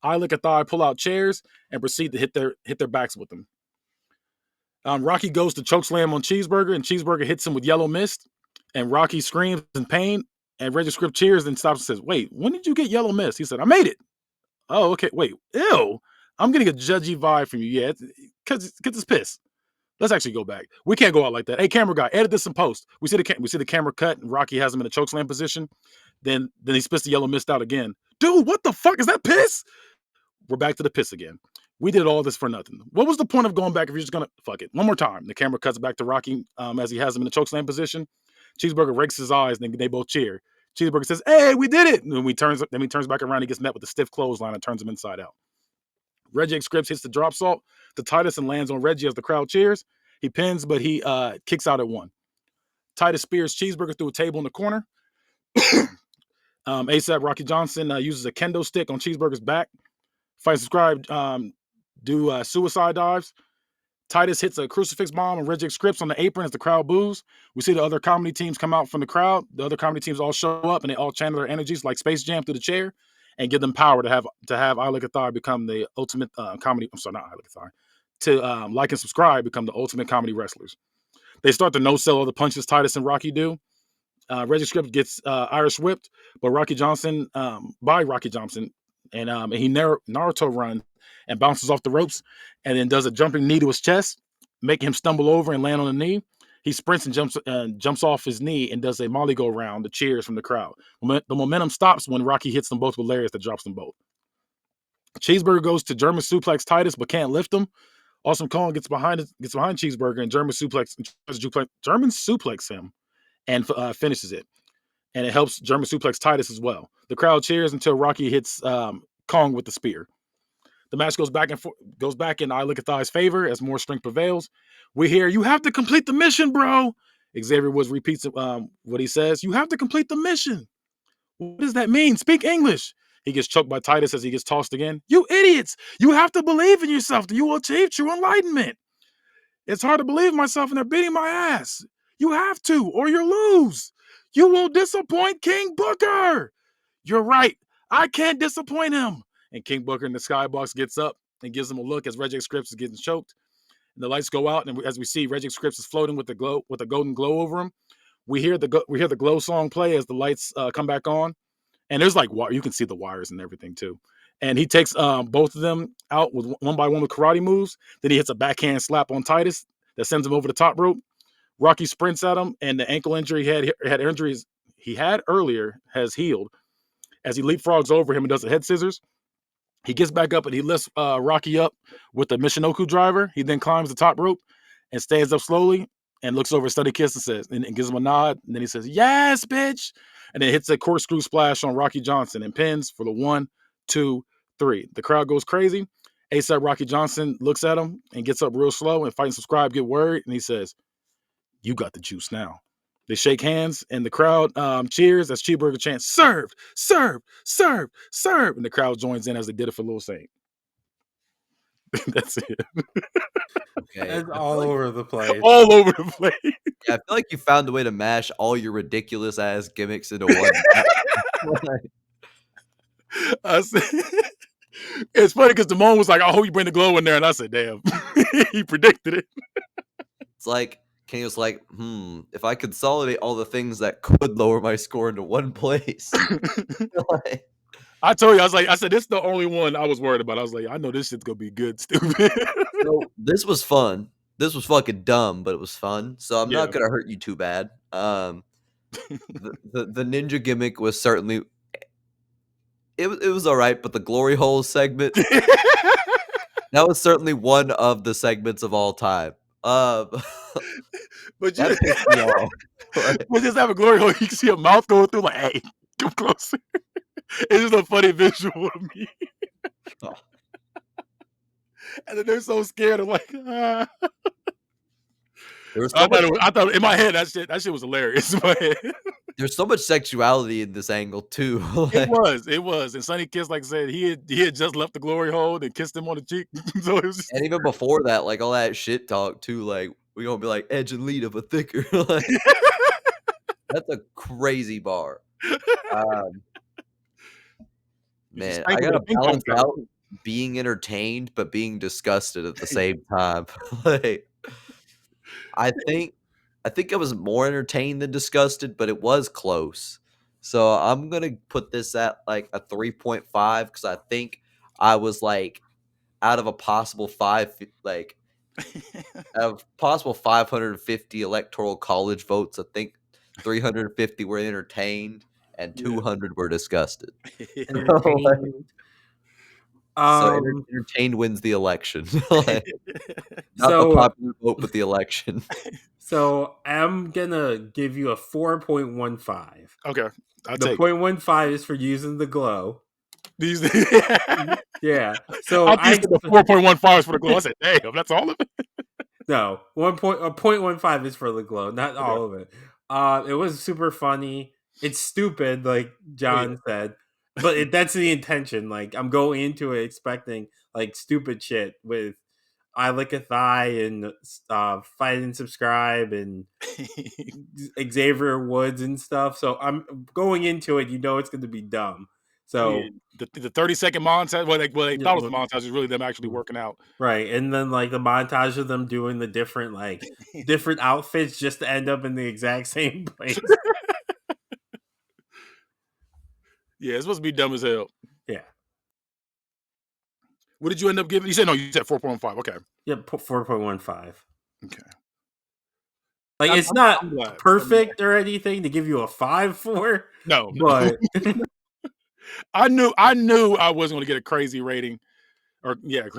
I Look at Thigh pull out chairs and proceed to hit their backs with them. Rocky goes to chokeslam on Cheeseburger, and Cheeseburger hits him with yellow mist, and Rocky screams in pain, and Reggie Script cheers and stops and says, wait, when did you get yellow mist? He said, I made it. Oh, okay, wait, ew. I'm getting a judgy vibe from you. Yeah, because it's piss. Let's actually go back. We can't go out like that. Hey, camera guy, edit this in post. We see the camera cut, and Rocky has him in a chokeslam position. Then he spits the yellow mist out again. Dude, what the fuck? Is that piss? We're back to the piss again. We did all this for nothing. What was the point of going back if you're just going to fuck it? One more time. The camera cuts back to Rocky as he has him in a chokeslam position. Cheeseburger rakes his eyes, and they both cheer. Cheeseburger says, hey, we did it. And then he turns back around. He gets met with a stiff clothesline and turns him inside out. Reggie X Scripps hits the drop salt to Titus and lands on Reggie as the crowd cheers. He pins, but he kicks out at one. Titus spears Cheeseburger through a table in the corner. ASAP Rocky Johnson uses a kendo stick on Cheeseburger's back. Fight Subscribe do suicide dives. Titus hits a crucifix bomb on Reggie X Scripps on the apron as the crowd boos. We see the other comedy teams come out from the crowd. The other comedy teams all show up and they all channel their energies like Space Jam through the chair and give them power to have I Look at Thigh become the ultimate comedy. I'm sorry, not I Look at Thigh. To like and subscribe become the ultimate comedy wrestlers. They start to no-sell all the punches Titus and Rocky do. Reggie Scripps gets Irish whipped, but Rocky Johnson, and he Naruto runs and bounces off the ropes and then does a jumping knee to his chest, making him stumble over and land on the knee. He sprints and jumps off his knee and does a Molly go round, the cheers from the crowd. The momentum stops when Rocky hits them both with lariats that drops them both. Cheeseburger goes to German suplex Titus but can't lift him. Awesome Kong gets behind Cheeseburger and German suplex him and finishes it. And it helps German suplex Titus as well. The crowd cheers until Rocky hits Kong with the spear. The match goes back in I Look at Thigh's favor as more strength prevails. We hear, you have to complete the mission, bro. Xavier Woods repeats what he says. You have to complete the mission. What does that mean? Speak English. He gets choked by Titus as he gets tossed again. You idiots. You have to believe in yourself that you will achieve true enlightenment. It's hard to believe in myself and they're beating my ass. You have to or you'll lose. You will disappoint King Booker. You're right. I can't disappoint him. And King Booker in the skybox gets up and gives him a look as Reggie Scripps is getting choked. And the lights go out, and as we see, Reggie Scripps is floating with the golden glow over him. We hear the glow song play as the lights come back on, and there's like you can see the wires and everything too. And he takes both of them out with one by one with karate moves. Then he hits a backhand slap on Titus that sends him over the top rope. Rocky sprints at him, and the ankle injury he had earlier has healed. As he leapfrogs over him and does the head scissors, he gets back up and he lifts Rocky up with the Michinoku driver. He then climbs the top rope and stands up slowly and looks over at Sonny Kiss and says, and gives him a nod. And then he says, "Yes, bitch!" And then hits a corkscrew splash on Rocky Johnson and pins for the 1, 2, 3. The crowd goes crazy. ASAP Rocky Johnson looks at him and gets up real slow, and Fight and Subscribe get worried, and he says, "You got the juice now." They shake hands, and the crowd cheers as Cheeseburger chants, "Serve, serve, serve, serve." And the crowd joins in as they did it for Lil Saint. That's it. Okay. It's all over the place. All over the place. Yeah, I feel like you found a way to mash all your ridiculous ass gimmicks into one. It's funny because Damone was like, "I hope you bring the glow in there," and I said, "Damn," he predicted it. It's like Kenny was like, if I consolidate all the things that could lower my score into one place. I told you, I said, this is the only one I was worried about. I was like, I know this shit's gonna be good, stupid. So this was fun. This was fucking dumb, but it was fun. So I'm not gonna hurt you too bad. The ninja gimmick was certainly it was all right, but the glory hole segment that was certainly one of the segments of all time. But that pissed me off. We'll just have a glory hole. You can see a mouth going through, like, "Hey, come closer." It's just a funny visual to me. Oh. And then they're so scared. I'm like, ah. There was I thought in my head that shit was hilarious in my head. There's so much sexuality in this angle too. It was. And Sonny Kiss, like I said, he had just left the glory hole and kissed him on the cheek. So it was just... And even before that, like all that shit talk too, like we gonna be like Edge and Lita, but thicker. Like, that's a crazy bar. Man, I gotta balance out being entertained but being disgusted at the same time. Like, I think I was more entertained than disgusted, but it was close. So I'm gonna put this at like a 3.5 because I think I was like out of a possible 550 electoral college votes, I think 350 were entertained and 200 were disgusted. Entertained. So entertained wins the election. Like, not the popular vote, but the election. So I'm gonna give you a 4.15. Okay. The 0.15 is for using the glow. These, yeah. So I the 4.15 is for the glow. I said, "Damn, that's all of it." No, 0.15 is for the glow, not all of it. It was super funny. It's stupid, like John said, but that's the intention. Like I'm going into it expecting like stupid shit with I Lick a Thigh and Fight and Subscribe and Xavier Woods and stuff. So I'm going into it. You know it's going to be dumb. So the 30-second montage, they thought it was a montage, is really them actually working out, right? And then like the montage of them doing the different outfits just to end up in the exact same place. Yeah, it's supposed to be dumb as hell. Yeah. What did you end up giving? You said 4.5. Okay. Yeah, 4.15. Okay. Like it's not perfect or anything to give you a 5 for. No, but I knew I wasn't going to get a crazy rating or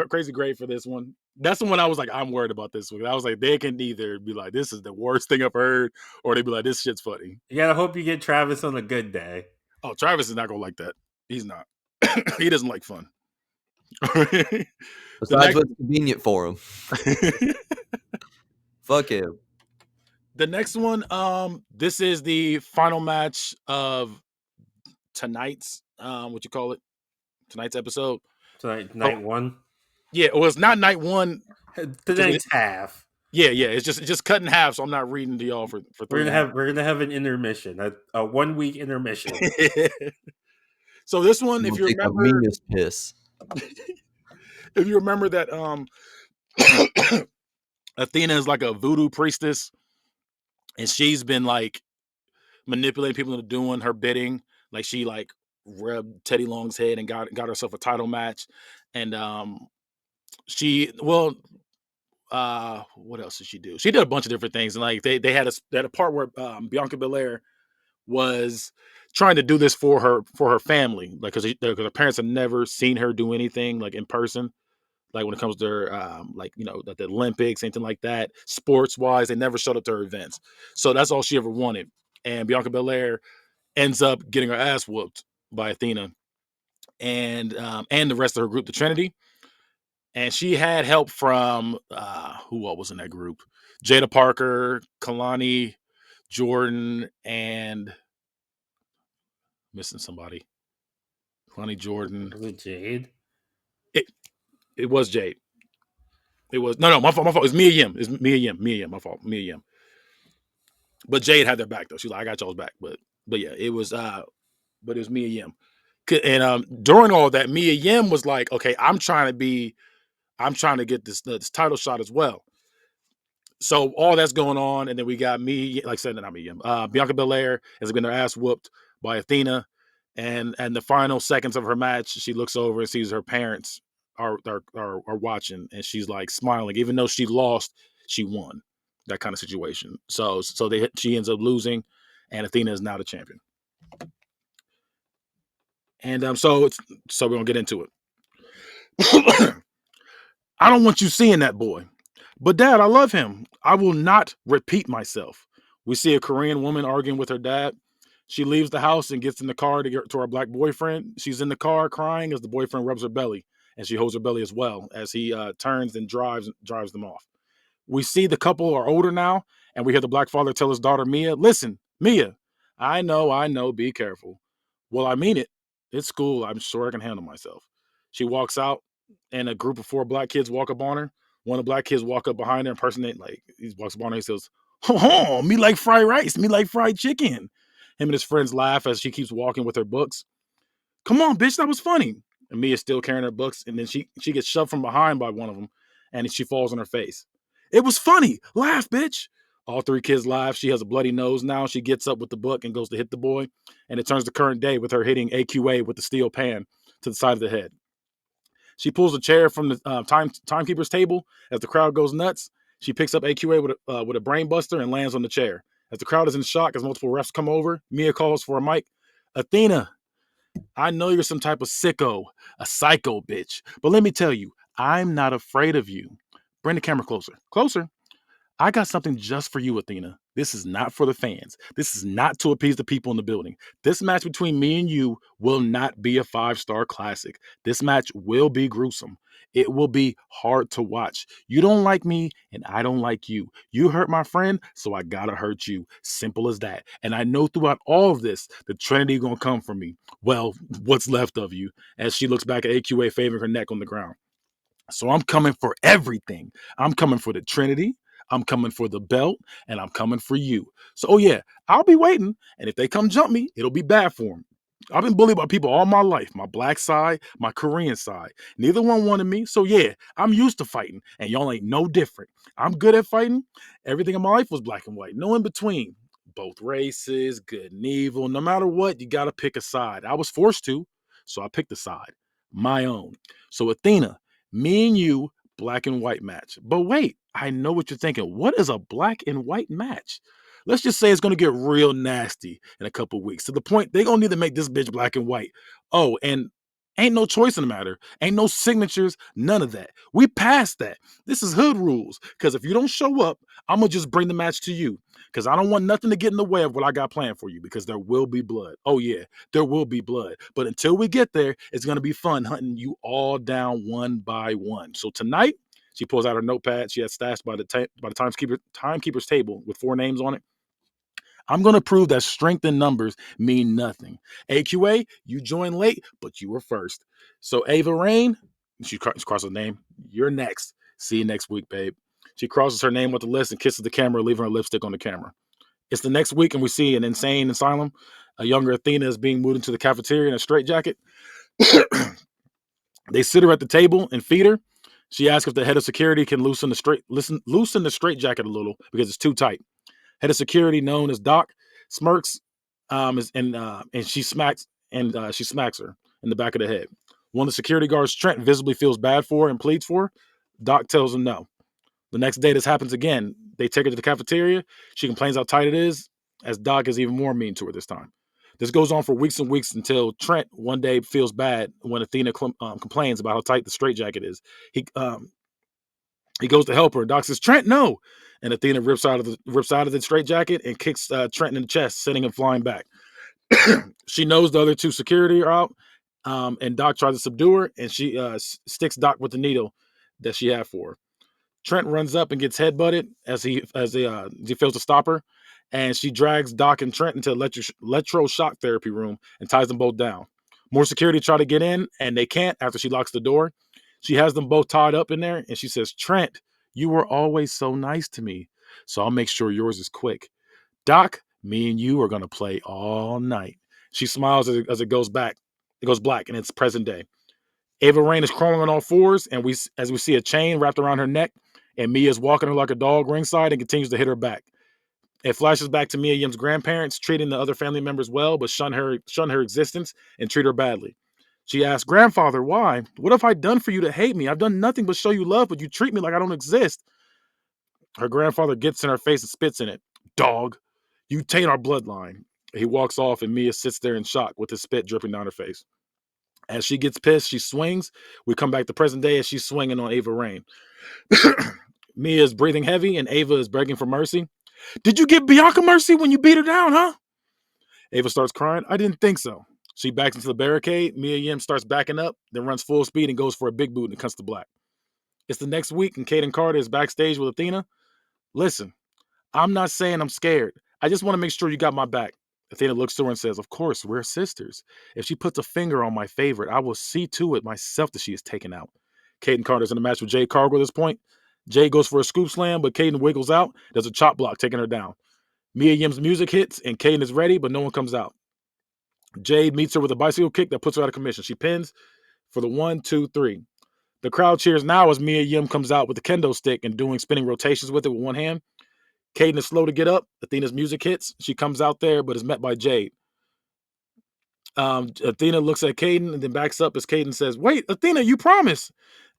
crazy grade for this one. That's the one I was like, I'm worried about this one. I was like, they can either be like, this is the worst thing I've heard, or they be like, this shit's funny. You gotta hope you get Travis on a good day. Oh, Travis is not gonna like that. He's not. He doesn't like fun. Besides what's convenient for him. Fuck him. The next one, this is the final match of tonight's what you call it? Tonight's episode. Night one. Yeah, well, it's not night one. Tonight's half. Yeah. It's just cut in half, so I'm not reading to y'all for 3 We're gonna have an intermission, a 1 week intermission. So this one, if you remember, piss. If you remember that Athena is like a voodoo priestess, and she's been like manipulating people into doing her bidding. Like she like rubbed Teddy Long's head and got herself a title match. And she what else did she do? She did a bunch of different things. And like they had a part where Bianca Belair was trying to do this for her family, like because her parents had never seen her do anything like in person, like when it comes to her, like the Olympics, anything like that, sports wise, they never showed up to her events. So that's all she ever wanted. And Bianca Belair ends up getting her ass whooped by Athena and the rest of her group, the Trinity. And she had help from who all was in that group? Jada Parker, Kalani Jordan, and missing somebody. Kalani Jordan. Was it Jade? It was Jade. It was no, my fault. My fault. It's Mia Yim. It's Mia Yim. Mia Yim. My fault. Mia Yim. But Jade had their back though. She's like, I got y'all's back. But yeah, it was but it was Mia Yim. And during all that, Mia Yim was like, okay, I'm trying to get this title shot as well. So all that's going on, and then we got like I said, not Mia Yim. Bianca Belair has been her ass whooped by Athena, and the final seconds of her match, she looks over and sees her parents are watching, and she's like smiling, even though she lost, she won. That kind of situation. So she ends up losing, and Athena is now the champion. And so we're gonna get into it. I don't want you seeing that boy, but Dad, I love him. I will not repeat myself. We see a Korean woman arguing with her dad. She leaves the house and gets in the car to get to her black boyfriend. She's in the car crying as the boyfriend rubs her belly, and she holds her belly as well as he turns and drives them off. We see the couple are older now, and we hear the black father tell his daughter Mia, "Listen, Mia, I know, be careful." Well, I mean it. It's school. I'm sure I can handle myself. She walks out, and a group of 4 black kids walk up on her. One of the black kids walk up behind her, impersonate, like he walks up on her. He says, "Oh, me like fried rice, me like fried chicken." Him and his friends laugh as she keeps walking with her books. "Come on, bitch, that was funny." And Mia's still carrying her books, and then she gets shoved from behind by one of them, and she falls on her face. "It was funny. Laugh, bitch." All 3 kids laugh. She has a bloody nose now. She gets up with the book and goes to hit the boy, and it turns to current day with her hitting AQA with the steel pan to the side of the head. She pulls a chair from the timekeeper's table as the crowd goes nuts. She picks up AQA with a brain buster and lands on the chair. As the crowd is in shock as multiple refs come over, Mia calls for a mic. "Athena, I know you're some type of sicko, a psycho bitch, but let me tell you, I'm not afraid of you." Bring the camera closer. Closer. "I got something just for you, Athena. This is not for the fans. This is not to appease the people in the building. This match between me and you will not be a 5-star classic. This match will be gruesome. It will be hard to watch. You don't like me, and I don't like you. You hurt my friend, so I gotta hurt you. Simple as that. And I know throughout all of this, the Trinity gonna come for me. Well, what's left of you," as she looks back at AQA favoring her neck on the ground. "So I'm coming for everything. I'm coming for the Trinity. I'm coming for the belt, and I'm coming for you. So, oh yeah, I'll be waiting. And if they come jump me, it'll be bad for them. I've been bullied by people all my life, my black side, my Korean side. Neither one wanted me. So yeah, I'm used to fighting, and y'all ain't no different. I'm good at fighting. Everything in my life was black and white, no in between. Both races, good and evil. No matter what, you got to pick a side. I was forced to, so I picked a side, my own. So Athena, me and you, black and white match. But wait, I know what you're thinking. What is a black and white match? Let's just say it's going to get real nasty in a couple weeks, to the point they're going to need to make this bitch black and white. Oh, and ain't no choice in the matter. Ain't no signatures, none of that. We passed that. This is hood rules, because if you don't show up, I'm going to just bring the match to you, because I don't want nothing to get in the way of what I got planned for you, because there will be blood. Oh yeah, there will be blood. But until we get there, it's going to be fun hunting you all down one by one. So tonight, she pulls out her notepad she had stashed by the timekeeper's table with 4 names on it. "I'm going to prove that strength in numbers mean nothing. AQA, you joined late, but you were first. So Ava Rain," she crosses her name, "you're next. See you next week, babe." She crosses her name with the list and kisses the camera, leaving her lipstick on the camera. It's the next week, and we see an insane asylum. A younger Athena is being moved into the cafeteria in a straitjacket. They sit her at the table and feed her. She asks if the head of security can loosen the straight jacket a little because it's too tight. Head of security, known as Doc, smirks, and she smacks her in the back of the head. One of the security guards, Trent, visibly feels bad for and pleads for her. Doc tells him no. The next day, this happens again. They take her to the cafeteria. She complains how tight it is, as Doc is even more mean to her this time. This goes on for weeks and weeks until Trent one day feels bad when Athena complains about how tight the straitjacket is. He goes to help her. Doc says, "Trent, no!" And Athena rips out of the straitjacket and kicks Trent in the chest, sending him flying back. She knows the other two security are out, and Doc tries to subdue her, and she sticks Doc with the needle that she had for her. Trent runs up and gets headbutted as he fails to stop her, and she drags Doc and Trent into the electroshock therapy room and ties them both down. More security try to get in, and they can't after she locks the door. She has them both tied up in there, and she says, "Trent, you were always so nice to me, so I'll make sure yours is quick. Doc, me and you are going to play all night." She smiles as it goes back. It goes black, and it's present day. Ava Raine is crawling on all fours, and we see a chain wrapped around her neck, and Mia is walking her like a dog ringside and continues to hit her back. It flashes back to Mia Yim's grandparents, treating the other family members well, but shun her existence and treat her badly. She asks, "Grandfather, why? What have I done for you to hate me? I've done nothing but show you love, but you treat me like I don't exist." Her grandfather gets in her face and spits in it. "Dog, you taint our bloodline." He walks off, and Mia sits there in shock with his spit dripping down her face. As she gets pissed, she swings. We come back to present day as she's swinging on Ava Raine. Mia is breathing heavy, and Ava is begging for mercy. "Did you give Bianca mercy when you beat her down, huh?" Ava starts crying. "I didn't think so." She backs into the barricade. Mia Yim starts backing up, then runs full speed and goes for a big boot and cuts to black. It's the next week, and Kaden Carter is backstage with Athena. "Listen, I'm not saying I'm scared. I just want to make sure you got my back." Athena looks to her and says, "Of course, we're sisters. If she puts a finger on my favorite, I will see to it myself that she is taken out." Kaden Carter's in a match with Jay Cargill at this point. Jay goes for a scoop slam, but Kaden wiggles out. There's a chop block taking her down. Mia Yim's music hits, and Kaden is ready, but no one comes out. Jade meets her with a bicycle kick that puts her out of commission. She pins for the 1, 2, 3. The crowd cheers now as Mia Yim comes out with the kendo stick and doing spinning rotations with it with one hand. Kaden is slow to get up. Athena's music hits. She comes out there, but is met by Jade. Athena looks at Kaden and then backs up as Kaden says, "Wait, Athena, you promised."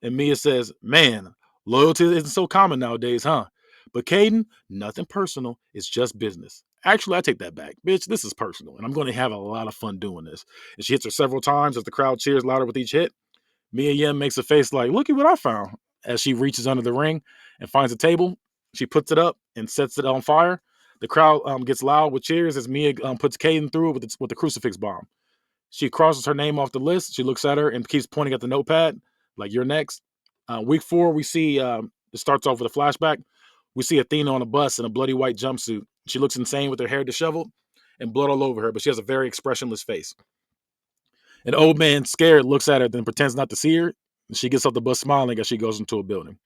And Mia says, "Man, loyalty isn't so common nowadays, huh? But Kaden, nothing personal. It's just business." Actually, I take that back. Bitch, this is personal, and I'm going to have a lot of fun doing this. And she hits her several times as the crowd cheers louder with each hit. Mia Yim makes a face like, "Look at what I found." As she reaches under the ring and finds a table, she puts it up and sets it on fire. The crowd gets loud with cheers as Mia puts Kaden through it with the crucifix bomb. She crosses her name off the list. She looks at her and keeps pointing at the notepad, like, "You're next." Week 4, we see it starts off with a flashback. We see Athena on a bus in a bloody white jumpsuit. She looks insane with her hair disheveled and blood all over her, but she has a very expressionless face. An old man, scared, looks at her, then pretends not to see her. She gets off the bus smiling as she goes into a building.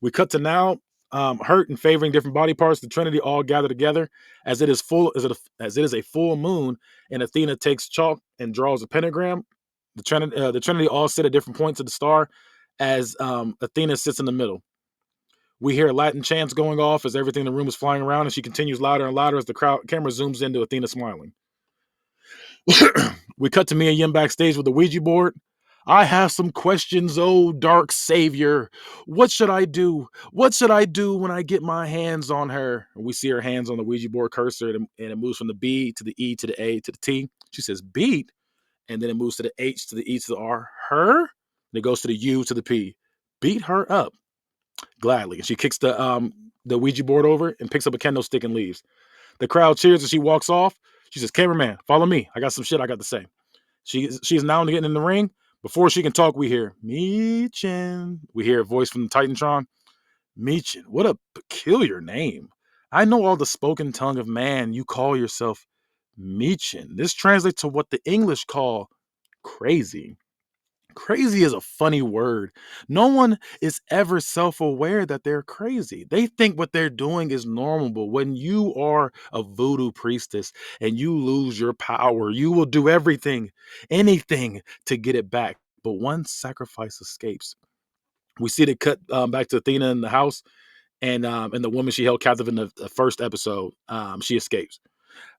We cut to now, hurt and favoring different body parts. The Trinity all gather together as it is a full moon, and Athena takes chalk and draws a pentagram. The Trinity all sit at different points of the star as Athena sits in the middle. We hear Latin chants going off as everything in the room is flying around, and she continues louder and louder as the camera zooms into Athena smiling. We cut to Mia Yim backstage with the Ouija board. "I have some questions, oh dark savior. What should I do? What should I do when I get my hands on her?" And we see her hands on the Ouija board cursor, and it moves from the B to the E to the A to the T. She says, "Beat," and then it moves to the H to the E to the R. "Her?" And it goes to the U to the P. "Beat her up." Gladly. And she kicks the Ouija board over and picks up a kendo stick and leaves. The crowd cheers as she walks off. She says, "Cameraman, follow me. I got some shit I got to say." She's now getting in the ring. Before she can talk, we hear Michin. We hear a voice from the Titantron. "Michin, what a peculiar name. I know all the spoken tongue of man. You call yourself Michin. This translates to what the English call crazy." Crazy is a funny word. No one is ever self-aware that they're crazy. They think what they're doing is normal, but when you are a voodoo priestess and you lose your power, you will do everything, anything to get it back. But one sacrifice escapes. We see the cut back to Athena in the house, and the woman she held captive in the first episode, she escapes.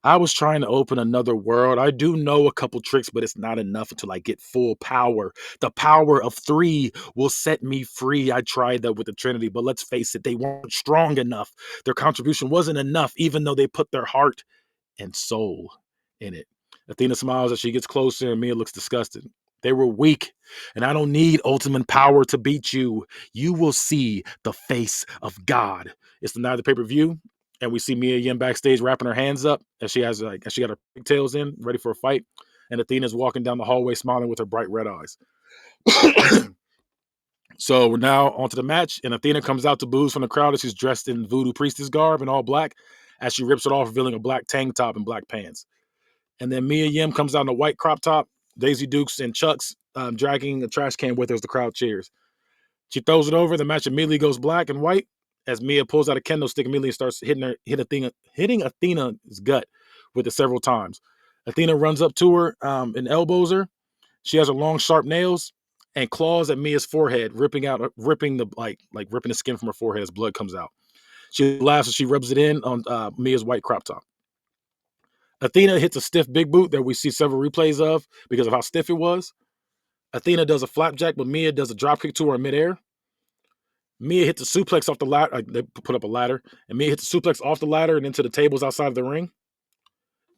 I was trying to open another world. I do know a couple tricks, but it's not enough until I get full power. The power of 3 will set me free. I tried that with the Trinity, but let's face it, they weren't strong enough. Their contribution wasn't enough, even though they put their heart and soul in it. Athena smiles as she gets closer, and Mia looks disgusted. They were weak, and I don't need ultimate power to beat you. You will see the face of God. It's the night of the pay-per-view, and we see Mia Yim backstage wrapping her hands up as she got her pigtails in, ready for a fight. And Athena's walking down the hallway, smiling with her bright red eyes. So we're now onto the match, and Athena comes out to boos from the crowd as she's dressed in voodoo priestess garb in all black, as she rips it off, revealing a black tank top and black pants. And then Mia Yim comes out in a white crop top, Daisy Dukes and Chucks, dragging a trash can with her as the crowd cheers. She throws it over. The match immediately goes black and white as Mia pulls out a kendo stick immediately and starts hitting Athena's gut with it several times. Athena runs up to her and elbows her. She has her long, sharp nails and claws at Mia's forehead, ripping the skin from her forehead as blood comes out. She laughs as she rubs it in on Mia's white crop top. Athena hits a stiff big boot that we see several replays of because of how stiff it was. Athena does a flapjack, but Mia does a dropkick to her in midair. Mia hits a suplex off the ladder. They put up a ladder, and Mia hits a suplex off the ladder and into the tables outside of the ring.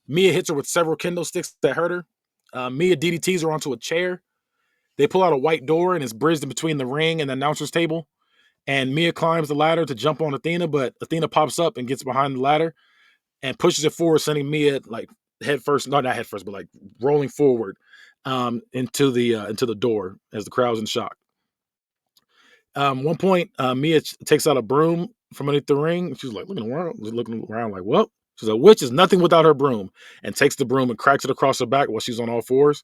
Mia hits her with several kendo sticks that hurt her. Mia DDTs her onto a chair. They pull out a white door, and it's bridged in between the ring and the announcer's table. And Mia climbs the ladder to jump on Athena, but Athena pops up and gets behind the ladder and pushes it forward, sending Mia head first, not head first, but rolling forward into the door as the crowd's in shock. One point, Mia takes out a broom from underneath the ring. She's looking around like, what? She's like, witch is nothing without her broom, and takes the broom and cracks it across her back while she's on all fours.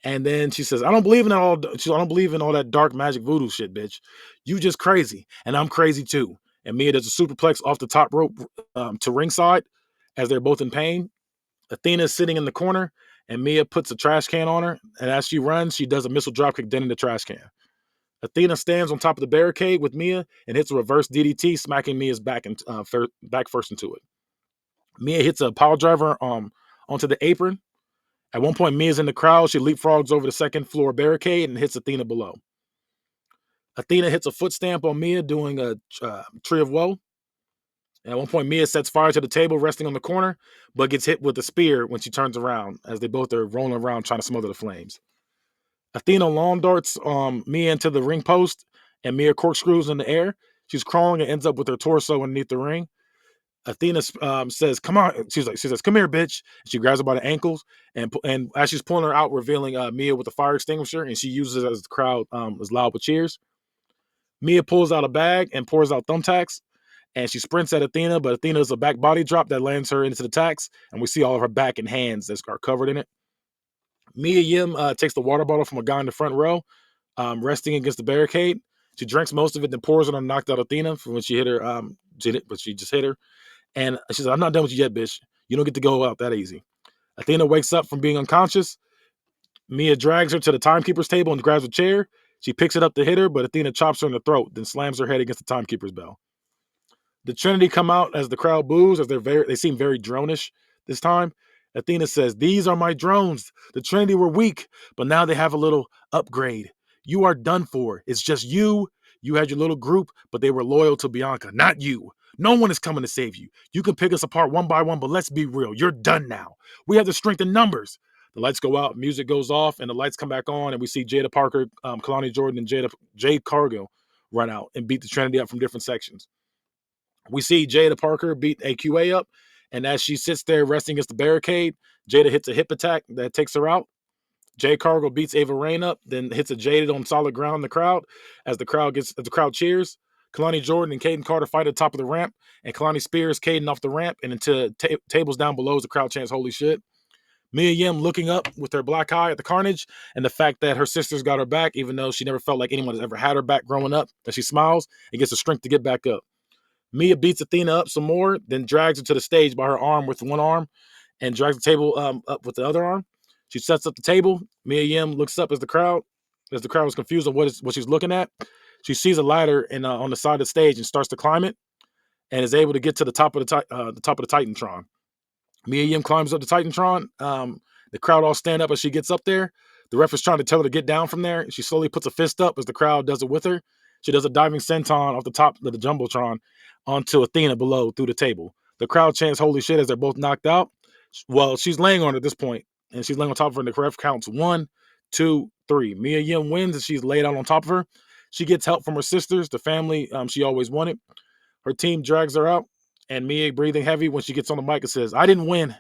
And then she says, I don't believe in all that dark magic voodoo shit, bitch. You just crazy, and I'm crazy too. And Mia does a superplex off the top rope to ringside as they're both in pain. Athena is sitting in the corner, and Mia puts a trash can on her. And as she runs, she does a missile dropkick dead in the trash can. Athena stands on top of the barricade with Mia and hits a reverse DDT, smacking Mia's back first into it. Mia hits a pile driver onto the apron. At one point, Mia's in the crowd. She leapfrogs over the second floor barricade and hits Athena below. Athena hits a foot stamp on Mia, doing a tree of woe. At one point, Mia sets fire to the table resting on the corner, but gets hit with a spear when she turns around, as they both are rolling around trying to smother the flames. Athena lawn darts Mia into the ring post, and Mia corkscrews in the air. She's crawling and ends up with her torso underneath the ring. Athena says, "Come on!" She says, "Come here, bitch!" She grabs her by the ankles, and as she's pulling her out, revealing Mia with a fire extinguisher, and she uses it as the crowd is loud with cheers. Mia pulls out a bag and pours out thumbtacks, and she sprints at Athena, but Athena does a back body drop that lands her into the tacks, and we see all of her back and hands that are covered in it. Mia Yim takes the water bottle from a guy in the front row, resting against the barricade. She drinks most of it, then pours it on knocked out Athena from when she hit her, but she just hit her. And she says, I'm not done with you yet, bitch. You don't get to go out that easy. Athena wakes up from being unconscious. Mia drags her to the timekeeper's table and grabs a chair. She picks it up to hit her, but Athena chops her in the throat, then slams her head against the timekeeper's bell. The Trinity come out as the crowd boos, as they seem very dronish this time. Athena says, these are my drones. The Trinity were weak, but now they have a little upgrade. You are done for. It's just you. You had your little group, but they were loyal to Bianca, not you. No one is coming to save you. You can pick us apart one by one, but let's be real. You're done now. We have the strength in numbers. The lights go out, music goes off, and the lights come back on, and we see Jada Parker, Kalani Jordan, and Jade Cargill run out and beat the Trinity up from different sections. We see Jada Parker beat AQA up, and as she sits there resting against the barricade, Jada hits a hip attack that takes her out. Jade Cargill beats Ava Rain up, then hits a Jaded on solid ground in the crowd as the crowd cheers. Kalani Jordan and Caden Carter fight at the top of the ramp, and Kalani spears Caden off the ramp and into tables down below as the crowd chants, holy shit. Mia Yim looking up with her black eye at the carnage and the fact that her sisters got her back, even though she never felt like anyone has ever had her back growing up, that she smiles and gets the strength to get back up. Mia beats Athena up some more, then drags her to the stage by her arm with one arm and drags the table up with the other arm. She sets up the table. Mia Yim looks up as the crowd is confused on what she's looking at. She sees a ladder on the side of the stage and starts to climb it, and is able to get to the top of the top of the Titantron. Mia Yim climbs up the Titantron. The crowd all stand up as she gets up there. The ref is trying to tell her to get down from there. She slowly puts a fist up as the crowd does it with her. She does a diving senton off the top of the Jumbotron onto Athena below through the table. The crowd chants holy shit as they're both knocked out. Well, she's laying on it at this point, and she's laying on top of her, and the ref counts 1, 2, 3. Mia Yim wins, and she's laid out on top of her. She gets help from her sisters, the family she always wanted. Her team drags her out, and Mia breathing heavy when she gets on the mic and says, I didn't win.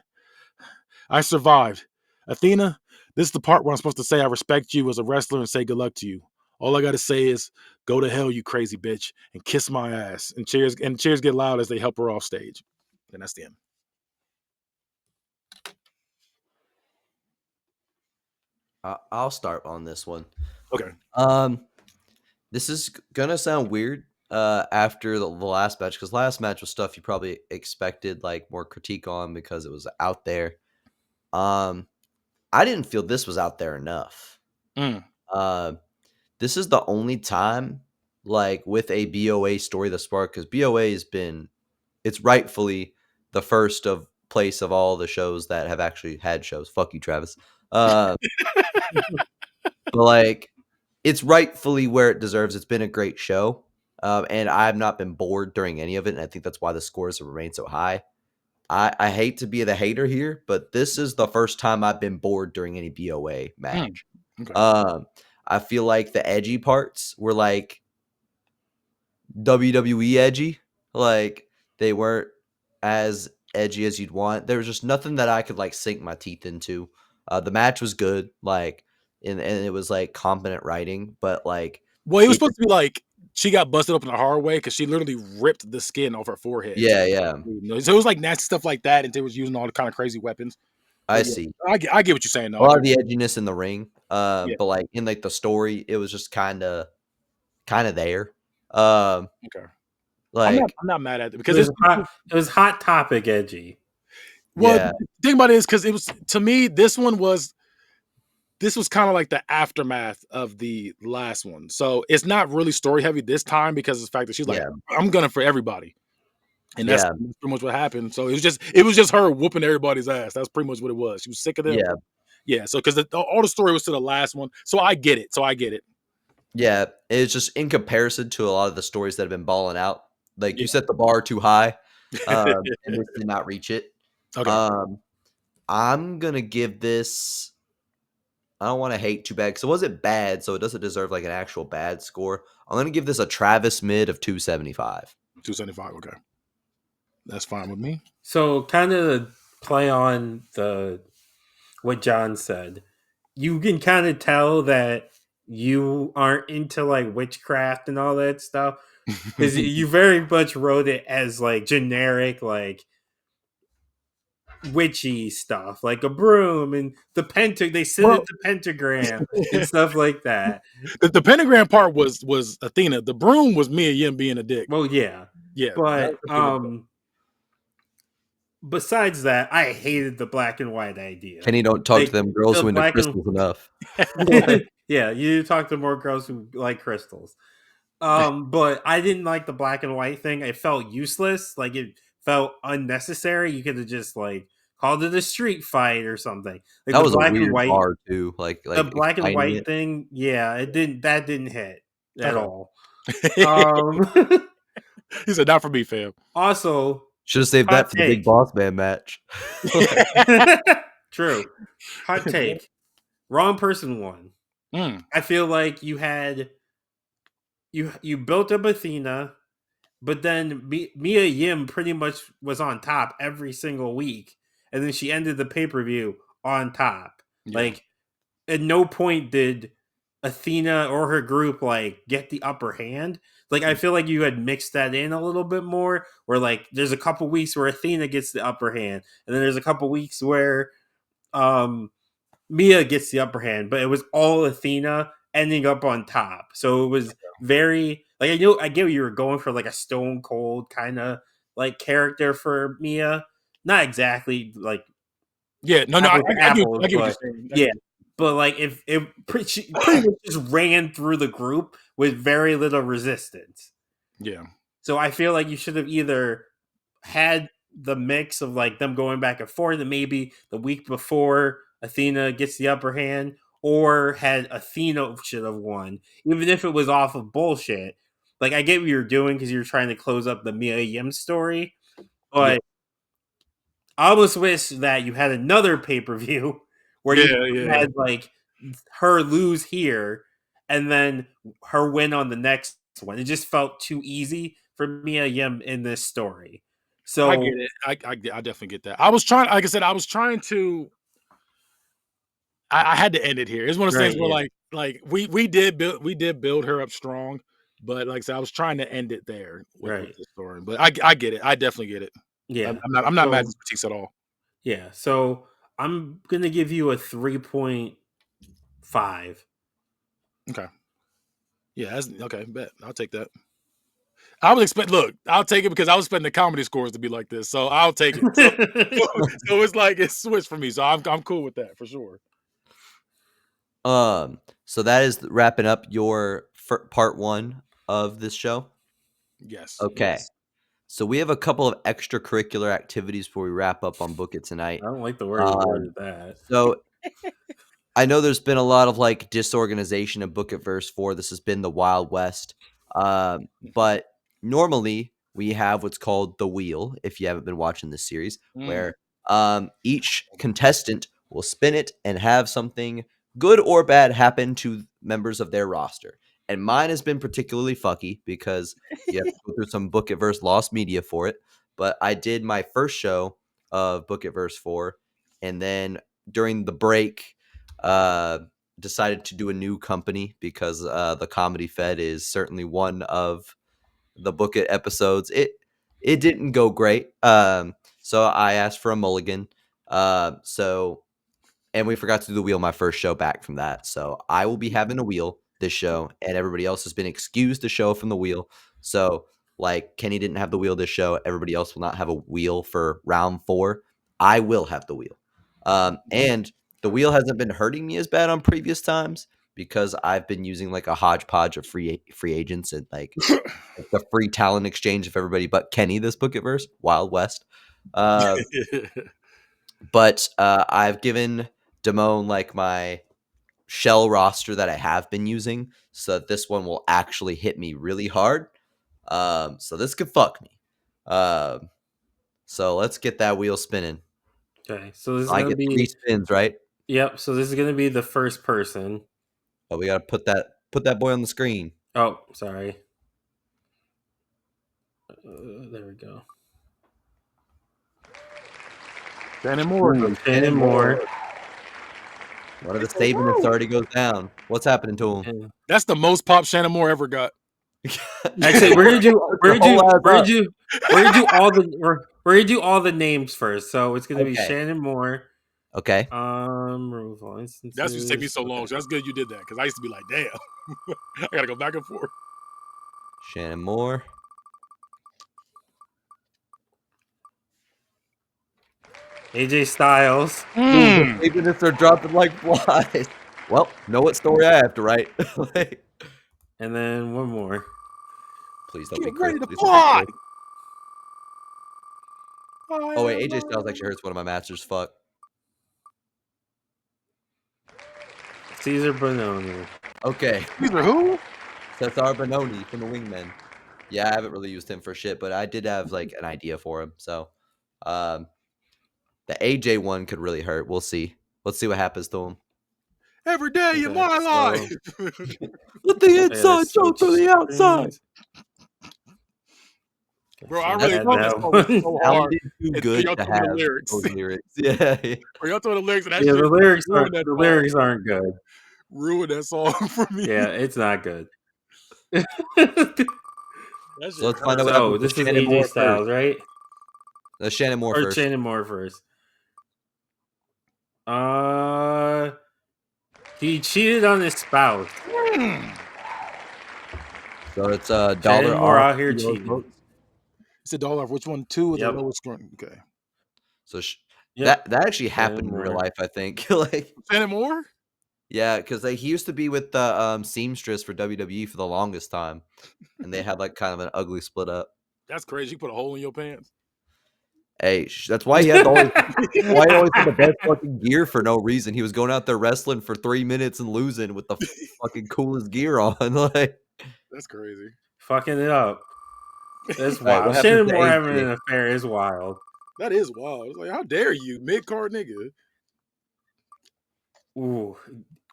I survived. Athena, this is the part where I'm supposed to say I respect you as a wrestler and say good luck to you. All I got to say is, go to hell, you crazy bitch, and kiss my ass. And cheers get loud as they help her off stage. And that's the end. I'll start on this one. Okay. This is gonna sound weird after the last match, because last match was stuff you probably expected like more critique on because it was out there. I didn't feel this was out there enough. This is the only time, like with a BOA story, the spark, because BOA has been, it's rightfully the first of place of all the shows that have actually had shows. Fuck you, Travis. But like, it's rightfully where it deserves. It's been a great show, and I have not been bored during any of it, and I think that's why the scores have remained so high. I hate to be the hater here, but this is the first time I've been bored during any BOA match. Okay. I feel like the edgy parts were like WWE edgy. Like, they weren't as edgy as you'd want. There was just nothing that I could like sink my teeth into. The match was good, like, and it was like competent writing, but like, well, it was supposed to be like she got busted up in a hard way because she literally ripped the skin off her forehead. Yeah, yeah. So it was like nasty stuff like that, and they was using all the kind of crazy weapons. I see. I get what you're saying, though. A lot of the edginess in the ring, but like in like the story, it was just kind of there. Okay. Like, I'm not mad at it because it was hot topic edgy. Well, the thing about it is because it was, to me, this was kind of like the aftermath of the last one. So it's not really story heavy this time because of the fact that she's like, I'm gunning for everybody. And that's pretty much what happened. So it was just her whooping everybody's ass. That's pretty much what it was. She was sick of them. Yeah. So because all the story was to the last one. So I get it. Yeah. It's just in comparison to a lot of the stories that have been balling out. Like, you set the bar too high and this did not reach it. Okay. I'm going to give this, I don't want to hate too bad because it wasn't bad, so it doesn't deserve like an actual bad score. I'm going to give this a Travis mid of 275. 275, okay. That's fine with me. So kind of play on what John said. You can kind of tell that you aren't into like witchcraft and all that stuff because you very much wrote it as like generic, like witchy stuff, like a broom and the they sit at the pentagram and stuff like that. The pentagram part was Athena. The broom was Mia Yim being a dick. Well, yeah, but besides that, I hated the black and white idea. Kenny don't talk to them girls who into crystals enough. Yeah, you talk to more girls who like crystals. But I didn't like the black and white thing. It felt useless. Like, it felt unnecessary. You could have just like called it a street fight or something. Like, that was black a weird and white bar too. Like the black and white thing. Yeah, it didn't. That didn't hit at all. He said, "Not for me, fam." Also, should have saved that for the big boss man match. True. Hot take. Wrong person won. I feel like you had you built up Athena, but then Mia Yim pretty much was on top every single week, and then she ended the pay-per-view on top. Yeah. Like, at no point did Athena or her group like get the upper hand. Like, I feel like you had mixed that in a little bit more, where like there's a couple weeks where Athena gets the upper hand, and then there's a couple weeks where Mia gets the upper hand, but it was all Athena ending up on top. So it was very, like, I get what you were going for, like a Stone Cold kind of like character for Mia. Not exactly like, I get what you're saying. Yeah, but like if it she pretty much just ran through the group with very little resistance. Yeah. So I feel like you should have either had the mix of like them going back and forth, and maybe the week before Athena gets the upper hand, or had Athena should have won, even if it was off of bullshit. Like I get what you're doing because you're trying to close up the Mia Yim story, but Yep. I almost wish that you had another pay per view where you Yeah. had like her lose here and then her win on the next one. It just felt too easy for Mia Yim in this story. I So get it. I definitely get that. I was trying, like I said, I was trying to. I had to end it here. It's one of those right, things where yeah, like we did build her up strong, but like I said, I was trying to end it there with right, the story. But I get it. I definitely get it. yeah. I'm not mad at So the critiques at all. yeah, so I'm gonna give you a 3.5. Okay. Yeah. That's okay. Bet I'll take that. I would expect. Look, I'll take it because I was expecting the comedy scores to be like this, so I'll take it. So it's like it's switched for me. So I'm cool with that for sure. So that is wrapping up your part 1 of this show. Yes. Okay. So we have a couple of extracurricular activities before we wrap up on Book It tonight. I don't like the way you worded that. So I know there's been a lot of like disorganization in BookItVerse 4. This has been the Wild West. But normally we have what's called the wheel, if you haven't been watching this series, where each contestant will spin it and have something good or bad happen to members of their roster. And mine has been particularly fucky because you have to go through some BookItVerse lost media for it. But I did my first show of BookItVerse 4, and then during the break, decided to do a new company because the Comedy Fed is certainly one of the Book It episodes. It didn't go great, so I asked for a mulligan. And we forgot to do the wheel my first show back from that. So I will be having a wheel this show, and everybody else has been excused to show from the wheel. So like Kenny didn't have the wheel this show, everybody else will not have a wheel for round 4. I will have the wheel. And the wheel hasn't been hurting me as bad on previous times because I've been using like a hodgepodge of free agents and like the free talent exchange of everybody but Kenny this BookItVerse, Wild West. But I've given Damone like my shell roster that I have been using so that this one will actually hit me really hard. So this could fuck me. So let's get that wheel spinning. Okay, so this is I gonna get 3 be spins, right? yep. So this is gonna be the first person. Oh, we gotta put that boy on the screen. Oh, sorry. There we go. Shannon Moore. Ooh, Shannon Moore. One of the savings already goes down. What's happening to him? That's the most pop Shannon Moore ever got. Actually, we're gonna do all the names first. So it's gonna be Okay. Shannon Moore. Okay. Remove all instances. That's just take me so long. So that's good you did that because I used to be like, damn, I gotta go back and forth. Shannon Moore. AJ Styles. Even if they're dropping like flies. Well, know what story I have to write. Like, And then one more. please don't be Get Chris. ready to Please don't be fly. Chris. Oh wait, AJ Styles actually hurts one of my masters. Fuck. Caesar Bononi. Okay. These are who? Cesar Bononi from the Wingmen. Yeah, I haven't really used him for shit, but I did have like an idea for him. So, the AJ one could really hurt. We'll see. Let's see what happens to him. Every day in Okay, my so- life. Let the Yeah, inside let's show to switch the outside. screens. Okay, Bro, so I really add love that this song one. so Alan hard. did too It's good y'all to told me the have lyrics. those lyrics. Yeah. Or y'all told me the lyrics and that Yeah, shit the lyrics ruined that song. aren't good. Ruined that song for me. Yeah, it's not good. That shit So let's find out hurt. what So happens this to is Shannon AJ Moore Styles, right? first. Shannon Moore Or first. Shannon Moore first. He cheated on his spouse. So it's Shannon dollar Moore off out here those cheating. votes. It's $1 off. Which one? 2 of the Yep. lowest scoring. Okay. So Yep. that actually Shannon happened in real Moore. life, I think. Like Shannon Moore? Yeah, because he used to be with the seamstress for WWE for the longest time, and they had like kind of an ugly split up. That's crazy. You put a hole in your pants. Hey, that's why he had why he always had the best fucking gear for no reason. He was going out there wrestling for 3 minutes and losing with the fucking coolest gear on. Like, That's crazy. Fucking it up. That's all right, wild. what happened Shannon to Moore having AJ? an affair is wild. That is wild. It's like, how dare you, mid card nigga? Ooh,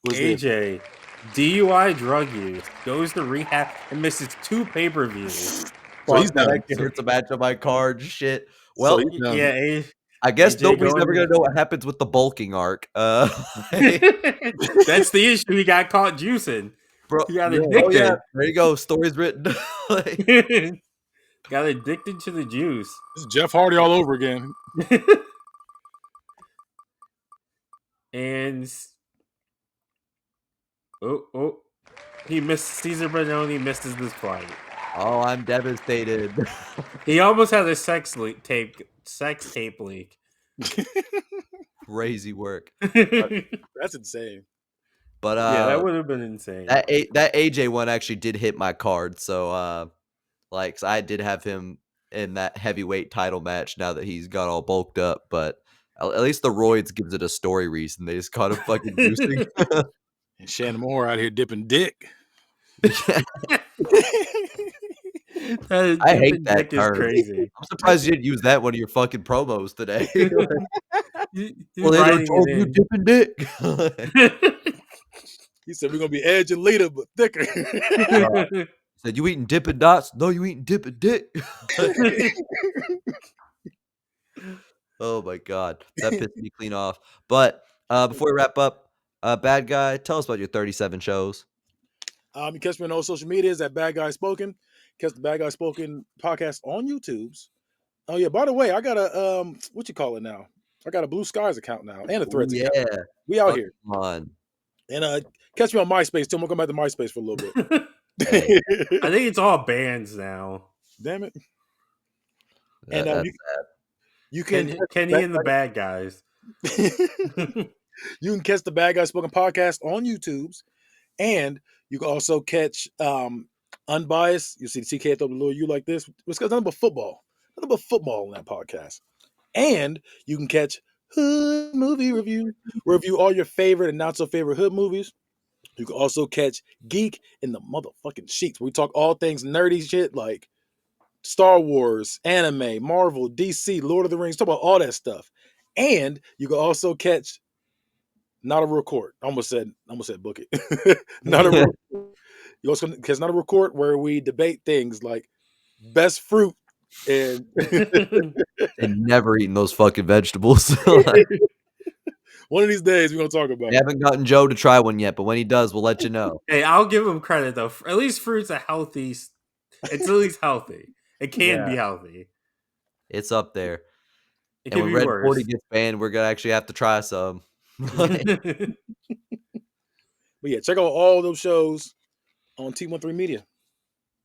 What's this? AJ, DUI drug use, goes to rehab and misses 2 pay-per-views. So he's Fuck, that done. actually hurts a match on my card. Shit. So Well, he's done. Yeah, I guess AJ nobody's going ever to- gonna know what happens with the bulking arc. That's the issue. He got caught juicing. Bro, He got Yeah. addicted. oh yeah, there you go. Stories written. Like, Got addicted to the juice. This is Jeff Hardy all over again. And he missed Caesar Bononi misses this fight. oh, I'm devastated. He almost had a sex tape leak. Crazy work. That's insane. But Yeah, that would have been insane. that AJ one actually did hit my card. So like 'cause I did have him in that heavyweight title match now that he's got all bulked up, but at least the roids gives it a story reason. They just caught him fucking juicing. And Shannon Moore out here dipping dick. I hate that dick is term. crazy. I'm surprised you didn't use that one of your fucking promos today. He's well, they writing told it you in. dipping dick. He said we're gonna be edge and leader, but thicker. Said you eating dipping dots? No, you eating dipping dick. Oh my god, that pissed me clean off. But before we wrap up, bad guy, tell us about your 37 shows. You catch me on all social medias at Bad Guy Spoken. Catch the Bad Guy Spoken podcast on YouTube's. Oh yeah, by the way, I got a what you call it now? I got a Blue Skies account now and a Threads yeah, account. We out here. on. And catch me on MySpace too. I'm gonna come back to MySpace for a little bit. Hey, I think it's all bands now. Damn it. that- And that's you can Kenny and the bad guys. you can catch the Bad Guy Spoken podcast on YouTube's, and you can also catch Unbiased. You see the TK throw the little you like this. It's got nothing but football. Nothing but football on that podcast. And you can catch Hood Movie Review. We review all your favorite and not so favorite hood movies. You can also catch Geek in the motherfucking Sheets, where we talk all things nerdy shit like Star Wars, anime, Marvel, DC, Lord of the Rings, talk about all that stuff. And you can also catch Not a Real Court. I almost said Book It. Not a real You also catch Not a Real Court, where we debate things like best fruit and and never eating those fucking vegetables. one of these days we're gonna talk about We haven't gotten Joe to try one yet, but when he does, we'll let you know. Hey, I'll give him credit though. At least fruit's a healthy. It's at least healthy. It can be healthy. It's up there. It And can when be Red worse. 40 gets banned, we're gonna actually have to try some. But yeah, check out all those shows on T13 Media.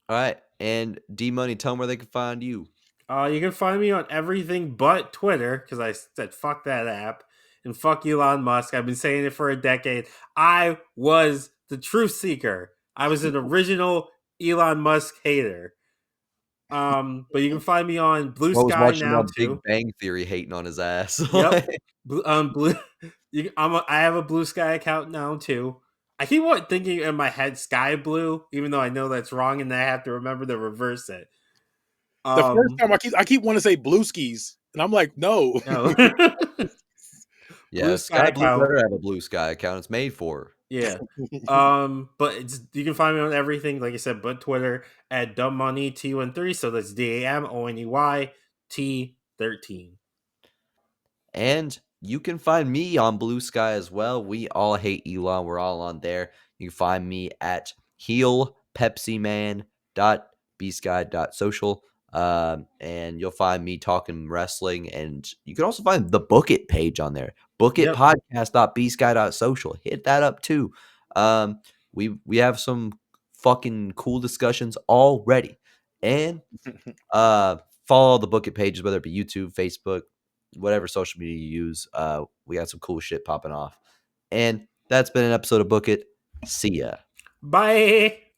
All right. And D Money, tell them where they can find you. You can find me on everything but Twitter because I said fuck that app and fuck Elon Musk. I've been saying it for a decade. I was the truth seeker. I was an original Elon Musk hater. But you can find me on Blue I was Sky watching now on Big too. Bang Theory hating on his ass. Yep. Blue. I have a Blue Sky account now too. I keep thinking in my head Sky Blue, even though I know that's wrong, and I have to remember to reverse it. The first time I keep wanting to say Blue Skis, and I'm like, no. No. Yeah, Blue Sky Sky Blue account. better have a Blue Sky account. It's made for. Yeah. But you can find me on everything, like I said, but Twitter at dumbmoney T13. So that's DAMONEY T13. And you can find me on Blue Sky as well. We all hate Elon. We're all on there. You can find me at heelpepsiman.bsky.social. And you'll find me talking wrestling. And you can also find the Book It page on there. Book It podcast.bsky.social. Hit that up too. We have some fucking cool discussions already. And follow the Book It pages, whether it be YouTube, Facebook, whatever social media you use. We got some cool shit popping off. And That's been an episode of Book It. See ya. Bye.